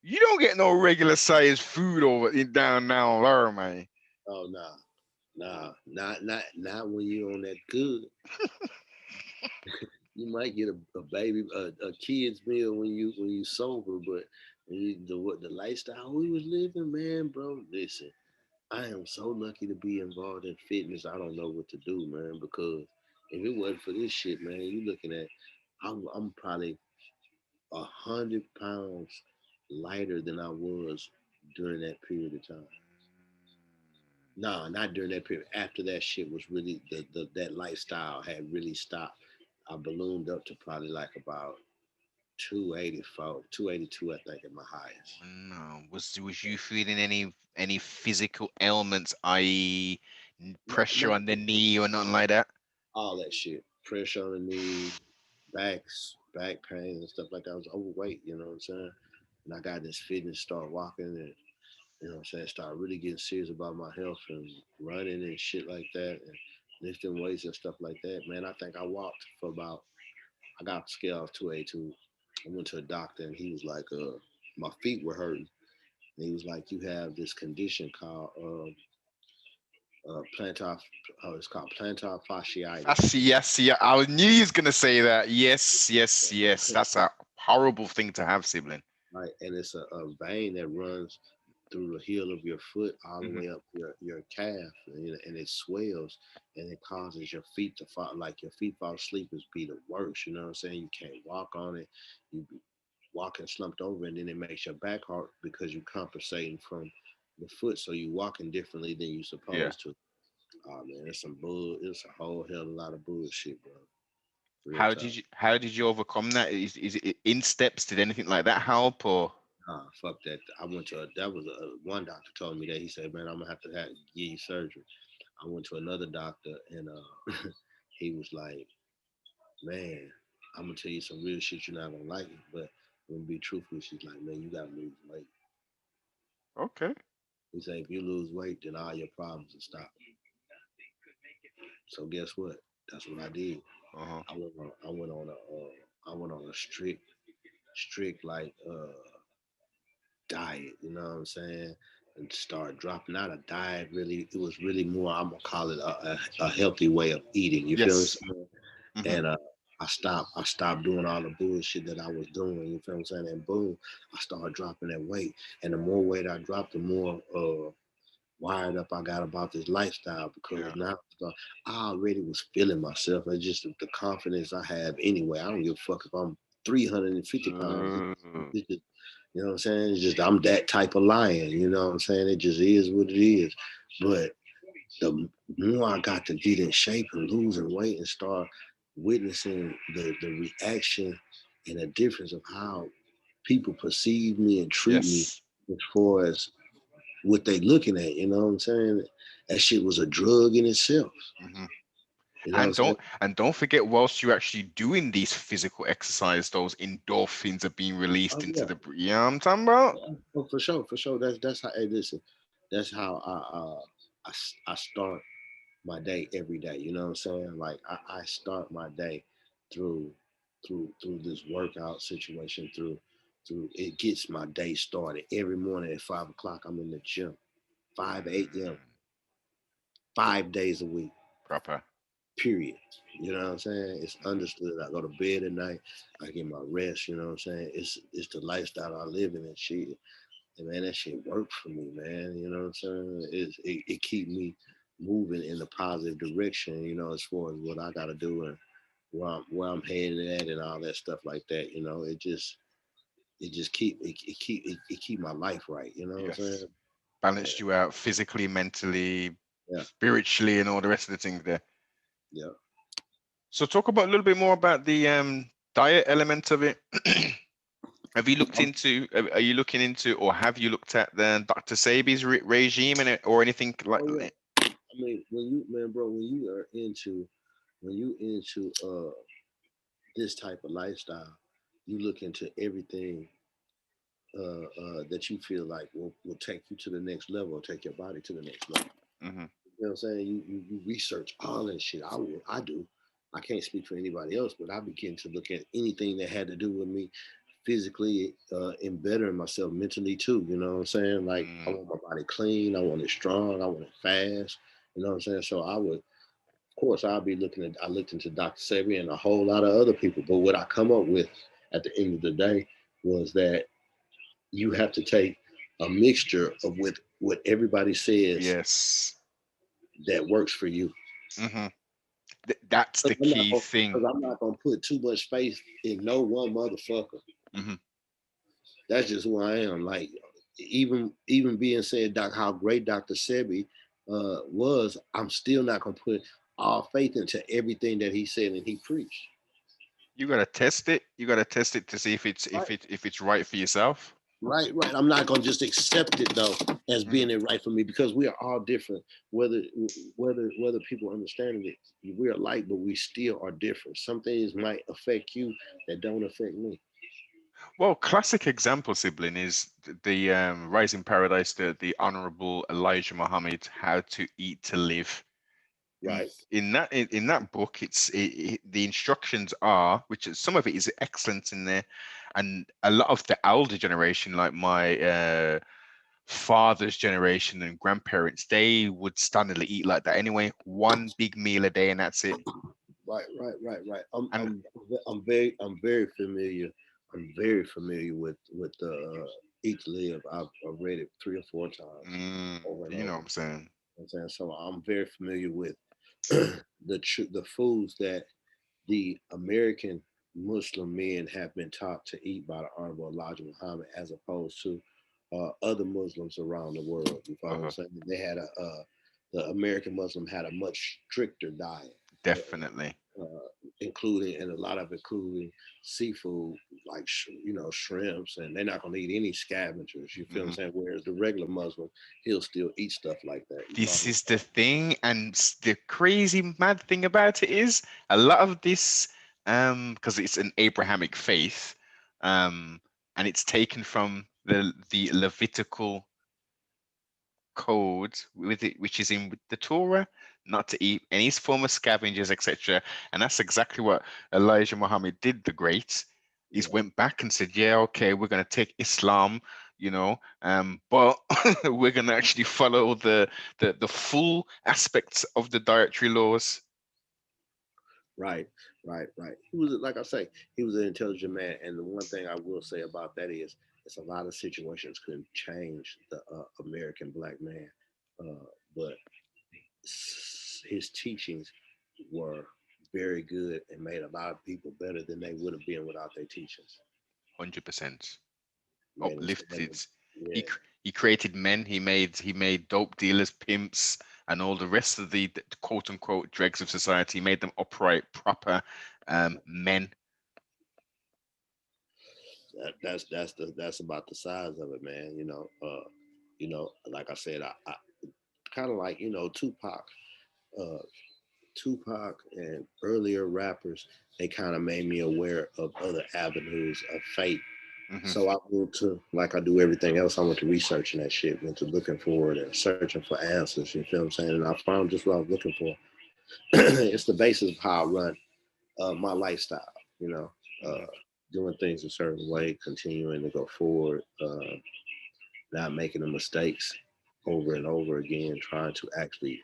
you don't get no regular sized food over in down there, man. Oh nah, nah, not when you on that good. You might get a baby a kid's meal when you sober, but when you, the what the lifestyle we was living, man, bro. Listen, I am so lucky to be involved in fitness. I don't know what to do, man, because if it wasn't for this shit, man, you looking at I'm probably 100 pounds lighter than I was during that period of time. Nah, not during that period. After that shit was really that lifestyle had really stopped. I ballooned up to probably like about 284, 282, I think, at my highest. Oh, no, was you feeling any physical ailments, i.e., pressure Not on the knee or nothing like that? all that shit. Pressure on the knee, back pain and stuff like that. I was overweight, you know what I'm saying? And I got this fitness, start walking and you know what I'm saying, start really getting serious about my health and running and shit like that and lifting weights and stuff like that. Man, I think I walked for about I got the scale of 282. I went to a doctor and he was like, my feet were hurting. And he was like, you have this condition called plantar, it's called plantar fasciitis. Yes, yeah. I knew you was gonna say that. Yes, yes, yes. That's a horrible thing to have, sibling. Right, and it's a vein that runs through the heel of your foot all the Hmm. way up your calf, and it swells and it causes your feet to fall. Like your feet fall asleep is be the worst. You know what I'm saying? You can't walk on it. You be walking slumped over, and then it makes your back hurt because you're compensating from the foot, so you walking differently than you Yeah. supposed to. Oh man, it's some bull. It's a whole hell of a lot of bullshit, bro. Real How talk. did you overcome that? Is it in steps? Did anything like that help or? Nah, fuck that. I went to that was one doctor told me that he said, man, I'm gonna have give you surgery. I went to another doctor and he was like, man, I'm gonna tell you some real shit. You're not gonna like it, but I'm gonna be truthful. She's like, man, you gotta lose weight. Okay. He said, if you lose weight, then all your problems will stop. So guess what? That's what I did. Uh-huh. I went on a strict like diet, you know what I'm saying? And start dropping out a diet really it was really more I'm gonna call it a healthy way of eating. You feel me? Yes. Hmm. And I stopped doing all the bullshit that I was doing, you feel what I'm saying? And boom, I started dropping that weight. And the more weight I dropped, the more wired up I got about this lifestyle because Yeah. now I already was feeling myself. It's just the confidence I have anyway. I don't give a fuck if I'm 350 pounds. Mm. It's just, you know what I'm saying? It's just I'm that type of lion. You know what I'm saying? It just is what it is. But the more I got to get in shape and losing weight and start witnessing the reaction and the difference of how people perceive me and treat me Yes. as far as what they looking at, you know what I'm saying? That shit was a drug in itself. Hmm. You know what I'm saying? And don't forget, whilst you're actually doing these physical exercise, those endorphins are being released Oh into yeah. the you know what I'm talking about? Oh, for sure, for sure. That's how. Hey, listen, that's how I start my day every day. You know what I'm saying? Like I start my day through through this workout situation. Through it gets my day started every morning at 5 o'clock. I'm in the gym, 5 a.m. Mm. 5 days a week. Proper. Period. You know what I'm saying? It's Hmm. understood. I go to bed at night. I get my rest. You know what I'm saying? It's the lifestyle I live in and shit. And man, that shit worked for me, man. You know what I'm saying? It keep me moving in a positive direction, as far as what I gotta do and where I'm headed at and all that stuff like that. It just keep my life right. You know what I'm Yes. saying? Yeah, Balanced you out physically, mentally, yeah, spiritually, and all the rest of the things there. yeah. So talk about a little bit more about the diet element of it. Have you looked I'm, into? Are you looking into, or have you looked at the Dr. Sebi's regime and it, or anything like? oh yeah. I mean, when you are into this type of lifestyle, you look into everything that you feel like will take you to the next level, or take your body to the next level. Hmm. You know what I'm saying? You research all that shit. I do. I can't speak for anybody else, but I begin to look at anything that had to do with me physically and bettering myself mentally too. You know what I'm saying? Like I Mm, want my body clean. I want it strong. I want it fast. You know what I'm saying? So of course, I looked into Dr. Sebi and a whole lot of other people. But what I come up with at the end of the day was that you have to take a mixture of what everybody says yes. that works for you. Hmm. That's the key thing. Because I'm not gonna put too much faith in no one motherfucker. Hmm. That's just who I am. Like even being said, Doc, how great Dr. Sebi was, I'm still not gonna put all faith into everything that he said and he preached. You gotta test it. You gotta test it to see if it's Right. if it's right for yourself. Right. I'm not gonna just accept it though as Hmm. being it right for me because we are all different. Whether people understand it, we're alike, but we still are different. Some things might affect you that don't affect me. Well, classic example, sibling, is the Rising Paradise, the Honorable Elijah Muhammad, How to Eat to Live. Right. In that book, the instructions are, which is, some of it is excellent in there, and a lot of the older generation, like my father's generation and grandparents, they would standardly eat like that anyway. One big meal a day, and that's it. Right. And I'm very familiar. I'm very familiar with the Eat to Live. I've read it 3 or 4 times over and you know over. what I'm saying. I'm saying so. I'm very familiar with the foods that the American Muslim men have been taught to eat by the Honorable Elijah Muhammad, as opposed to other Muslims around the world. You follow what I'm Uh, saying? The American Muslim had a much stricter diet. definitely. Including and a lot of including seafood like shrimps, and they're not gonna eat any scavengers. You feel what I'm Hmm. saying? Whereas the regular Muslim, he'll still eat stuff like that. You This follow? is the thing, and the crazy mad thing about it is a lot of this, because it's an Abrahamic faith, um, and it's taken from the Levitical code with it, which is in the Torah, not to eat any form of scavengers, etc. And that's exactly what Elijah Muhammad did. The Great, is Yeah. went back and said, "Yeah, okay, we're going to take Islam, but we're going to actually follow the full aspects of the dietary laws." Right, right. He was, like I say, he was an intelligent man. And the one thing I will say about that is, it's a lot of situations could change the American black man, but his teachings were very good and made a lot of people better than they would have been without their teachings. 100% Made them uplifted. stand. Yeah, He created men. He made dope dealers, pimps, and all the rest of the quote unquote dregs of society. He made them upright, proper men. that's about the size of it, man. Like I said, I kind of like Tupac. Uh, Tupac and earlier rappers, they kind of made me aware of other avenues of fate. Hmm. So I went to, like I do everything else, I went to researching that shit, went to looking for it and searching for answers, you feel what I'm saying? And I found just what I was looking for. It's the basis of how I run my lifestyle, you know, uh, Hmm. doing things a certain way, continuing to go forward, not making the mistakes over and over again, trying to actually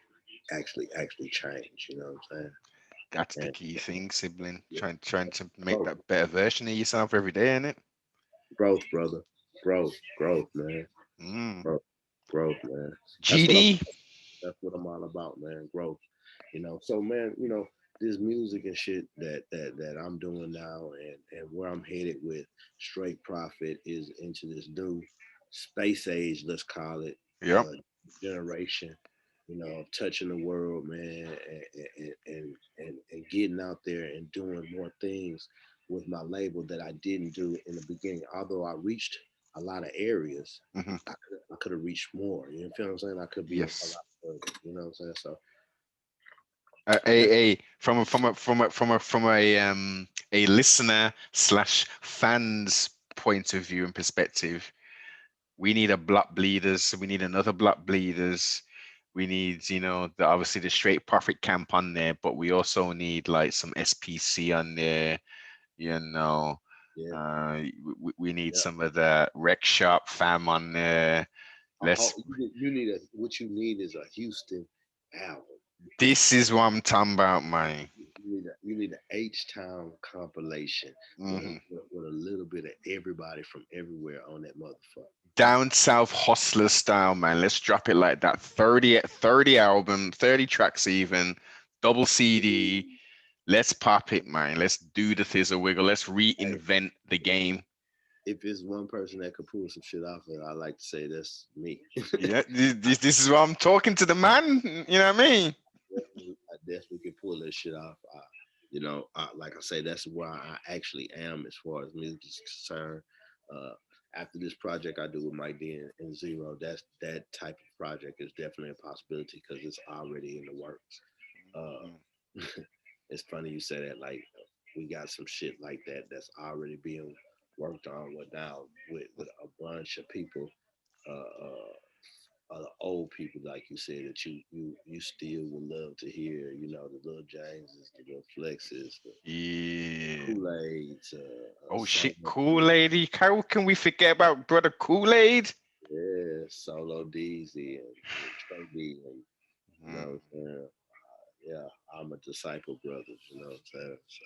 change, you know what I'm saying? That's the And key thing, sibling. yeah, Trying to make growth, that better version of yourself every day, innit? growth, brother, growth, man. Mm. Growth, growth, man. That's what I'm. GD. That's what I'm all about, man. Growth. So man, this music and shit that I'm doing now, and where I'm headed with Straight Profit is into this new space age, let's call it, Yep. generation. Of touching the world, man, and getting out there and doing more things with my label that I didn't do in the beginning. Although I reached a lot of areas, Hmm. I could have reached more. You know what I'm saying? I could be a Yes. lot further. You know what I'm saying? So A listener slash fans point of view and perspective, we need a block bleeders. We need another block bleeders. We need, obviously the straight profit camp on there, but we also need like some SPC on there. You know, yeah, we need yeah. some of the rec shop fam on there. Let's. What you need is a Houston album. This is what I'm talking about, man. You need an H Town compilation with a Hmm. with a little bit of everybody from everywhere on that motherfucker. Down south hustler style, man. Let's drop it like that. 30 album, 30 tracks even, double CD. Let's pop it, man. Let's do the thizzle wiggle. Let's Hey, reinvent the game. if it's one person that could pull some shit off it, I like to say that's me. Yeah, this is what I'm talking to the man. You know what I mean? I definitely can pull that shit off. Like I say, that's where I actually am as far as music is concerned. Uh, After this project I do with Mike D and Zero, that type of project is definitely a possibility because it's already in the works. Mm. Uh, it's funny you say that. Like we got some shit like that that's already being worked on with now with a bunch of people. The old people, like you said, that you still would love to hear. The little Jameses, the little Flexes, the Yeah. Kool Aids, Oh shit, Solo Kool D, Lady. How can we forget about brother Kool Aid? yeah, Solo DZ and Trey D, and you know Mm. what I'm saying. Yeah, I'm a disciple, brothers. You know what I'm saying. So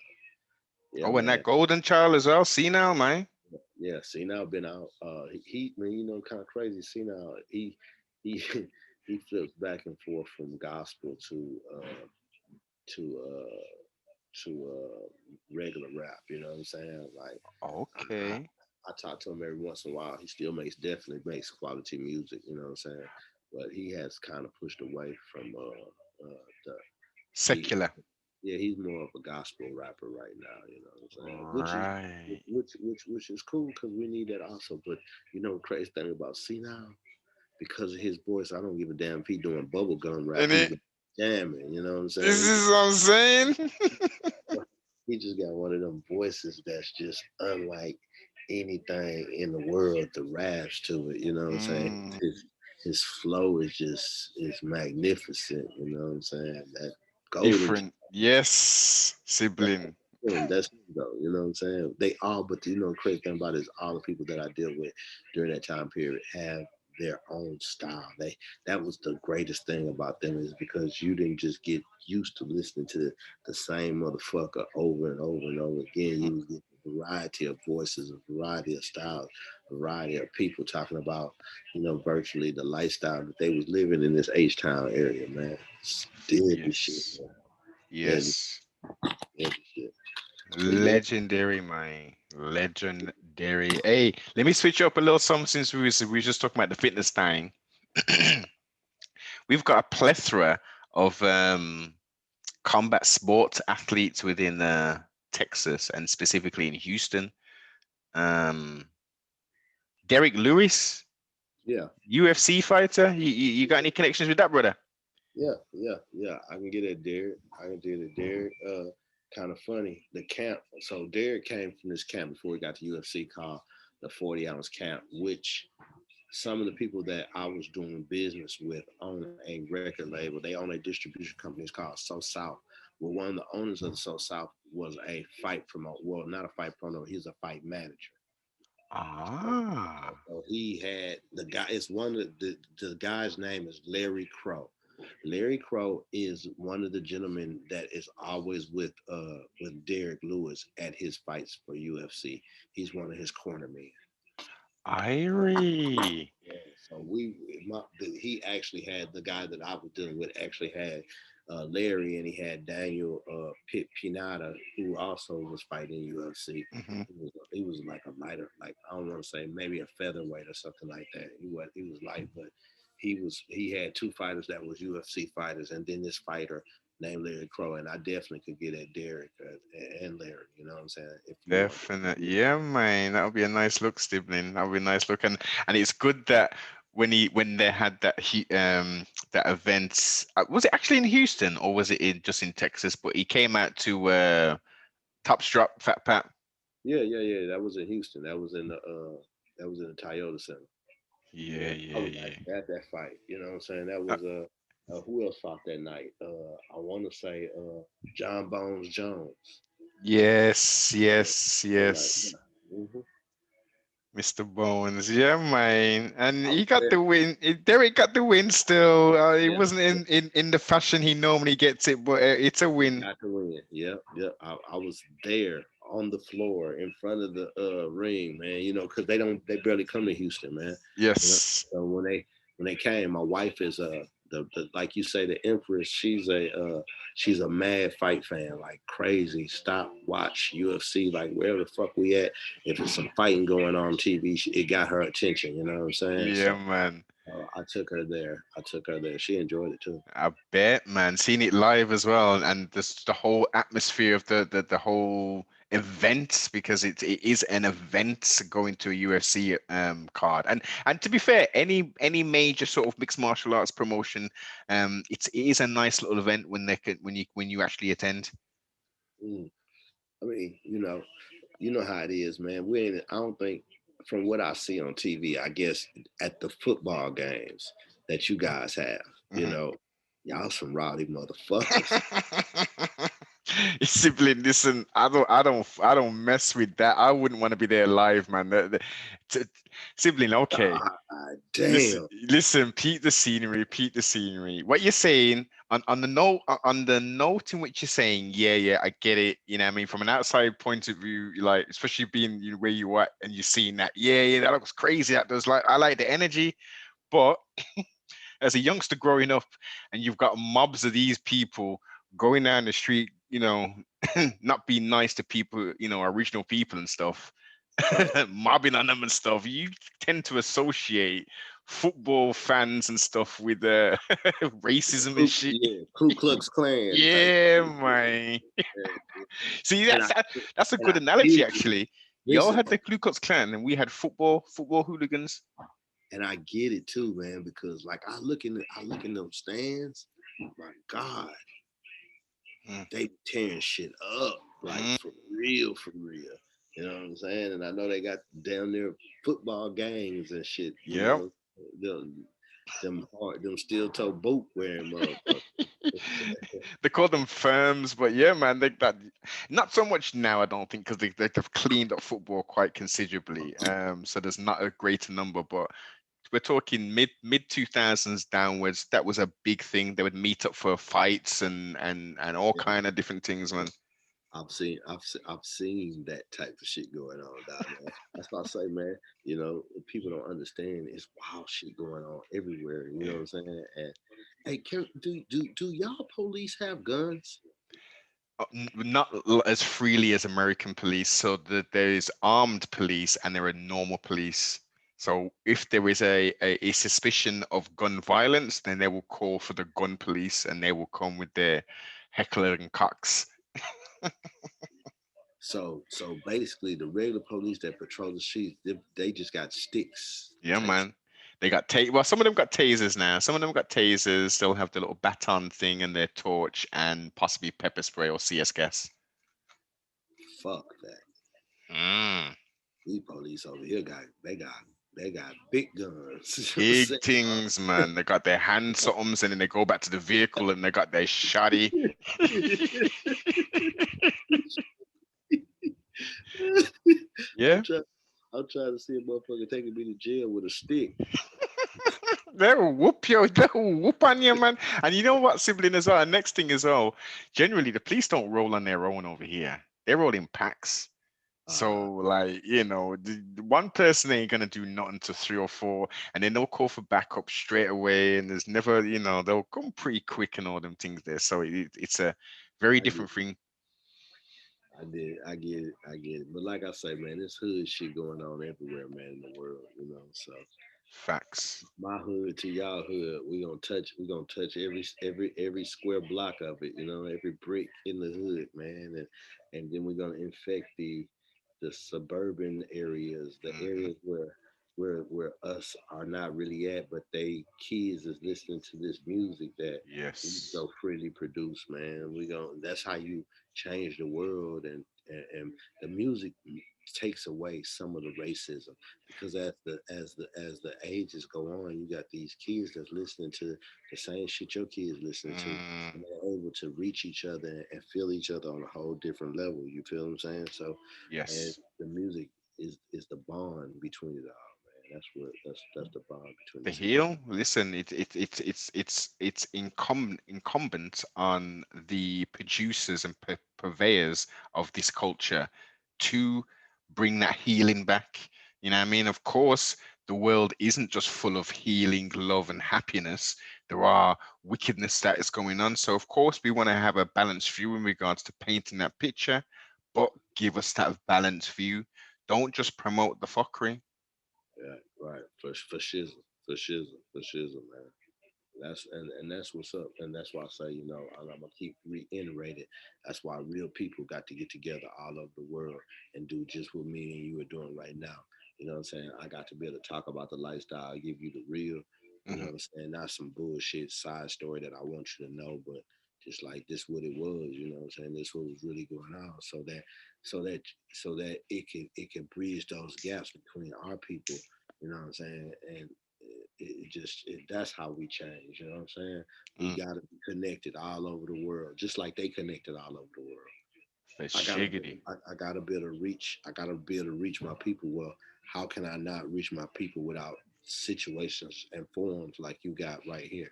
yeah, Oh, and man. that Golden Child as well. See now, man. Yeah, see now been out. He man, kind of crazy. See now he he flips back and forth from gospel to regular rap. You know what I'm saying? Like I, Okay. I talk to him every once in a while. He still definitely makes quality music. You know what I'm saying? But he has kind of pushed away from the he Secular. yeah, he's more of a gospel rapper right now. You know what I'm saying? Right. Which is cool because we need that also. But the crazy thing about C now, because of his voice, I don't give a damn if he doing bubblegum rap. And He's it, jamming. You know what I'm this saying? is what I'm saying. He just got one of them voices that's just unlike anything in the world. The raps to it, you know what I'm saying? Mm, His flow is magnificent. You know what I'm saying? That golden. different. Yes, sibling. That's him though. You know what I'm saying? They all, but the crazy thing about it is all the people that I deal with during that time period have their own style. That was the greatest thing about them is because you didn't just get used to listening to the same motherfucker over and over and over again. Mm, You was getting a variety of voices, a variety of styles, a variety of people talking about, virtually the lifestyle that they was living in this H Town area, man. It's deadly shit, yes. man. Deadly, Yes. deadly shit. But yeah, Legendary, man. Legendary. Hey, let me switch up a little something since we were just talking about the fitness thing. We've got a plethora of combat sports athletes within Texas and specifically in Houston. Um, Derek Lewis, yeah. UFC fighter. You got any connections with that, brother? Yeah. I can get it, Derek. I can get it, Derek. Kind of funny. The camp. So Derek came from this camp before he got to UFC called the 40 ounce camp, which some of the people that I was doing business with own a record label. They own a distribution company. It's called So South. Well, one of the owners of the So South was a fight promoter. Well, not a fight promoter. He's a fight manager. So, Ah, so he had the guy. It's one of the guy's name is Larry Crow. Larry Crow is one of the gentlemen that is always with Derek Lewis at his fights for UFC. He's one of his cornermen. Irie. Yeah, so he actually had the guy that I was dealing with actually had Larry, and he had Daniel Pinata, who also was fighting UFC. Hmm. He was like a lighter, like I don't want to say maybe a featherweight or something like that. He was light, but he had two fighters that was UFC fighters, and then this fighter named Larry Crow, and I definitely could get at Derek and Larry. You know what I'm saying? If you want, Definitely. Yeah, man. That would be a nice look, sibling. That would be a nice look. And it's good that when they had that event, was it actually in Houston or was it just in Texas? But he came out to Top Strap Fat Pat. yeah, yeah, yeah. That was in Houston. That was in the Toyota Center. Yeah, Yeah, I yeah, was yeah. actually at that fight. You know what I'm saying? That Uh, was who else fought that night? I want to say John Bones Jones. yes, Yeah, yes, that night. yes. Yeah. Mr. Bones, yeah, man, and I he was got there. the win. Derek got the win. Still, it Yeah, wasn't yeah. in the fashion he normally gets it, but it's a He win. got the win. Yep, yep. I was there on the floor in front of the ring, man. Because they barely come to Houston, man. You know, Yes, so when they came, my wife is the like you say the Empress. She's a mad fight fan, like crazy. Stop, watch UFC, like wherever the fuck we at. If it's some fighting going on TV, it got her attention. You know what I'm saying? yeah, So man. I took her there. She enjoyed it too. I bet, man. Seeing it live as well, and the whole atmosphere of the whole event because it is an event going to a UFC card. And to be fair, any major sort of mixed martial arts promotion, it is a nice little event when they can when you actually attend. Mm. I mean, you know how it is, man. I don't think, from what I see on TV, I guess at the football games that you guys have, you Mhm. know, y'all some rowdy motherfuckers. Sibling, listen, I don't mess with that. I wouldn't want to be there live, man. T- Sibling, okay. God Listen, damn. listen, peep the scenery, peep the scenery. What you're saying on the note in which you're saying, yeah, yeah, I get it. You know, what I mean, from an outside point of view, like especially being where you are and you're seeing that, yeah, yeah, that looks crazy. That does like I like the energy, but as a youngster growing up, and you've got mobs of these people going down the street, not being nice to people, original people and stuff, mobbing on them and stuff, you tend to associate football fans and stuff with racism and shit. Ku Klux Klan type Yeah, shit. man. Yeah. See, And I that's a and good I analogy, get it. actually. Y'all Listen, had the Ku Klux Klan, and we had football hooligans. and I get it too, man, because like I look in those stands, my God, Mm, they tearing shit up, like mm, for real, for real. You know what I'm saying? And I know they got down there football gangs and shit. yep. Them steel toe boot wearing motherfuckers. They call them firms, but yeah, man, that not so much now. I don't think because they've cleaned up football quite considerably. So there's not a greater number, but we're talking mid 2000s downwards. That was a big thing. They would meet up for fights and all Yeah, kind of different things, man. I've seen that type of shit going on down there. That's why I say, man, people don't understand. It's wild shit going on everywhere. You know Yeah. what I'm saying? And hey, do y'all police have guns? Not as freely as American police. So there is armed police and there are normal police. So if there is a suspicion of gun violence, then they will call for the gun police and they will come with their heckler and cocks. So basically, the regular police that patrol the streets, they just got sticks Yeah, type. man. They got well, some of them got tasers now. Some of them got tasers. They'll have the little baton thing and their torch and possibly pepper spray or CS gas. Fuck that. Mm. These police over here they got big guns. You know Big what things, man. They got their hand somethings and then they go back to the vehicle and they got their shoddy. I'm saying? I'm Yeah. trying. I'm trying to see a motherfucker taking me to jail with a stick. They'll whoop you. They'll whoop on you, man. And you know what, sibling as well? Next thing as well, generally the police don't roll on their own over here. They roll in packs. Uh, So like, the one person ain't gonna do nothing to three or four, and then they'll call for backup straight away, and there's never, they'll come pretty quick and all them things there. So it's a very I get different thing. I get it, I get it. But like I say, man, this hood shit going on everywhere, man, in the world, you know. So Facts. my hood to y'all hood, we gonna touch every square block of it, you know, every brick in the hood, man, and then we're gonna infect the suburban areas, the Hmm. areas where us are not really at, but they kids is listening to this music that we Yes. so freely produce, man. We going that's how you change the world, and the music takes away some of the racism because as the ages go on, you got these kids that's listening to the same shit your kids listening to, Mm, and they're able to reach each other and feel each other on a whole different level. You feel what I'm saying? So, and yes. the music is the bond between it all, man. That's the bond between The us all. heel, listen, it's incumbent on the producers and purveyors of this culture to bring that healing back. You know what I mean? Of course, the world isn't just full of healing, love, and happiness. There are wickedness that is going on. So of course we want to have a balanced view in regards to painting that picture, but give us that balanced view. Don't just promote the fuckery. Yeah, right. For shizzle, for shizzle, man. And that's what's up, and that's why I say, and I'm gonna keep reiterating. That's why real people got to get together all over the world and do just what me and you are doing right now. You know what I'm saying? I got to be able to talk about the lifestyle, give you the real. You know Hmm. what I'm saying? Not some bullshit side story that I want you to know, but just like this, what it was. You know what I'm saying? This what was really going on, so that so that it can bridge those gaps between our people. You know what I'm saying? And that's how we change. You know what I'm saying? We Mm, gotta be connected all over the world, just like they connected all over the world. for I gotta shiggity. I gotta be able to reach. I gotta be able to reach my people. Well, how can I not reach my people without situations and forms like you got right here?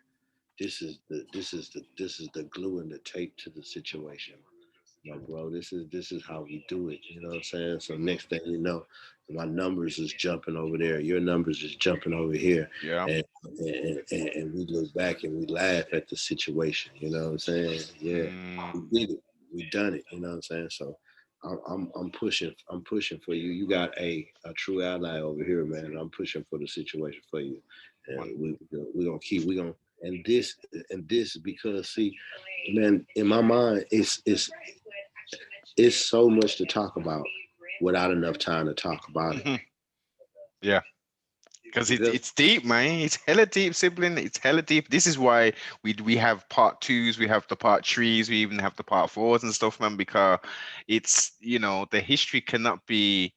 This is the glue and the tape to the situation. No, bro, this is how we do it. You know what I'm saying? So next thing you know, my numbers is jumping over there. Your numbers is jumping over here, Yeah. and we look back and we laugh at the situation. You know what I'm saying? Yeah, Mm, we did it. We done it. You know what I'm saying? So I'm pushing. I'm pushing for you. You got a true ally over here, man. I'm pushing for the situation for you, and one. we gonna keep. We gonna and this because see, man, in my mind, it's so much to talk about without enough time to talk about it. Hmm. Yeah. Because You feel? it's deep, man. It's hella deep, sibling. It's hella deep. This is why we have part twos, we have the part threes, we even have the part fours and stuff, man. Because it's the history cannot be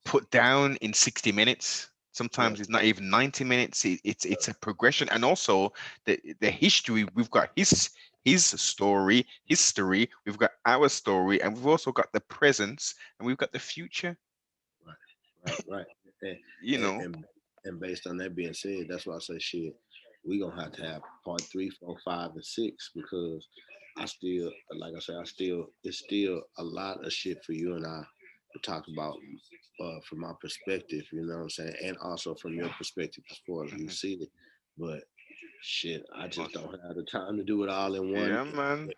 put down in 60 minutes. Yeah, Sometimes it's not even 90 minutes. It's a progression, and also the history. We've got his story, history. We've got our story, and we've also got the presence, and we've got the future. right, right. And, You and know. and and based on that being said, that's why I say shit. We gonna have to have part three, four, five, and six because I still, like I said, it's still a lot of shit for you and I to talk about from my perspective. You know what I'm saying, and also from your perspective as far as you Mhm. see it. But shit, I just Most- don't have the time to do it all in one Yeah, man.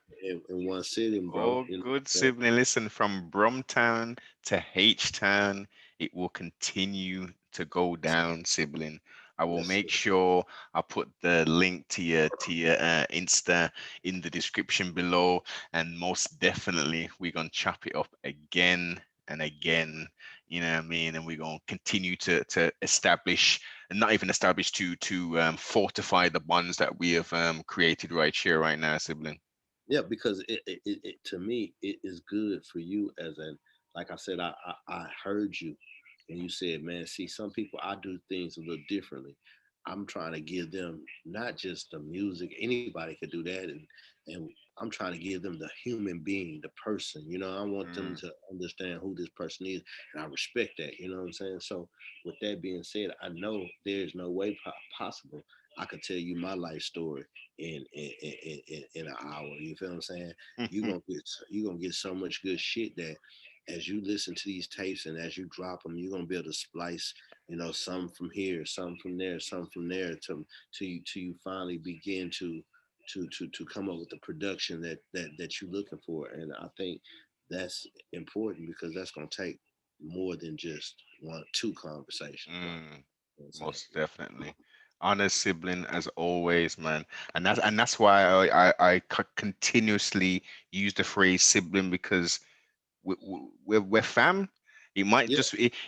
in one sitting, bro. Oh, You know good what I'm saying? sibling. Listen, from Brumtown to H-Town, it will continue to go down, sibling. I will Yes, make sure I put the link to your Insta in the description below, and most definitely we're gonna chop it up again and again. You know what I mean? And we're gonna continue to establish, and not even establish, to fortify the bonds that we have created right here, right now, sibling. yeah, because it to me it is good for you as an like I said, I heard you when you said, man, see, some people I do things a little differently. I'm trying to give them not just the music, anybody could do that, and I'm trying to give them the human being, the person. I want them Mm, to understand who this person is, and I respect that. You know what I'm saying? So, with that being said, I know there's no way possible I could tell you my life story in an hour. You feel what I'm saying? You gonna get so much good shit that as you listen to these tapes and as you drop them, you're gonna be able to splice, some from here, some from there, some from there, to you finally begin to come up with the production that you're looking for. And I think that's important because that's gonna take more than just one, two conversations, bro. Mm, You know what I'm saying? most definitely. Honest sibling as always, man. And that's why I continuously use the phrase sibling, because we're fam. Yeah,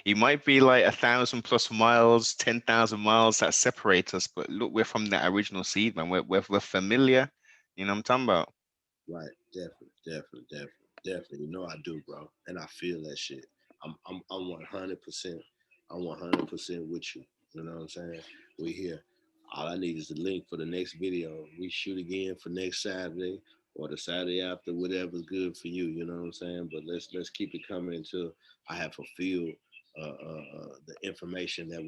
It might be like 1,000 plus miles, 10,000 miles that separate us, but look, we're from that original seed, man. We're familiar. You know what I'm talking about? right. Definitely, definitely, definitely, definitely. I do, bro, and I feel that shit. I'm 100%. I'm 100% with you. You know what I'm saying? We here. All I need is the link for the next video. We shoot again for next Saturday or the Saturday after, whatever's good for you. You know what I'm saying? But let's keep it coming until I have fulfilled the information that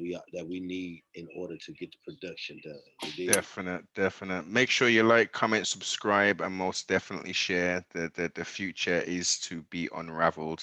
we need in order to get the production done. You dig? Definite, definite. Make sure you like, comment, subscribe, and most definitely share. The future is to be unraveled.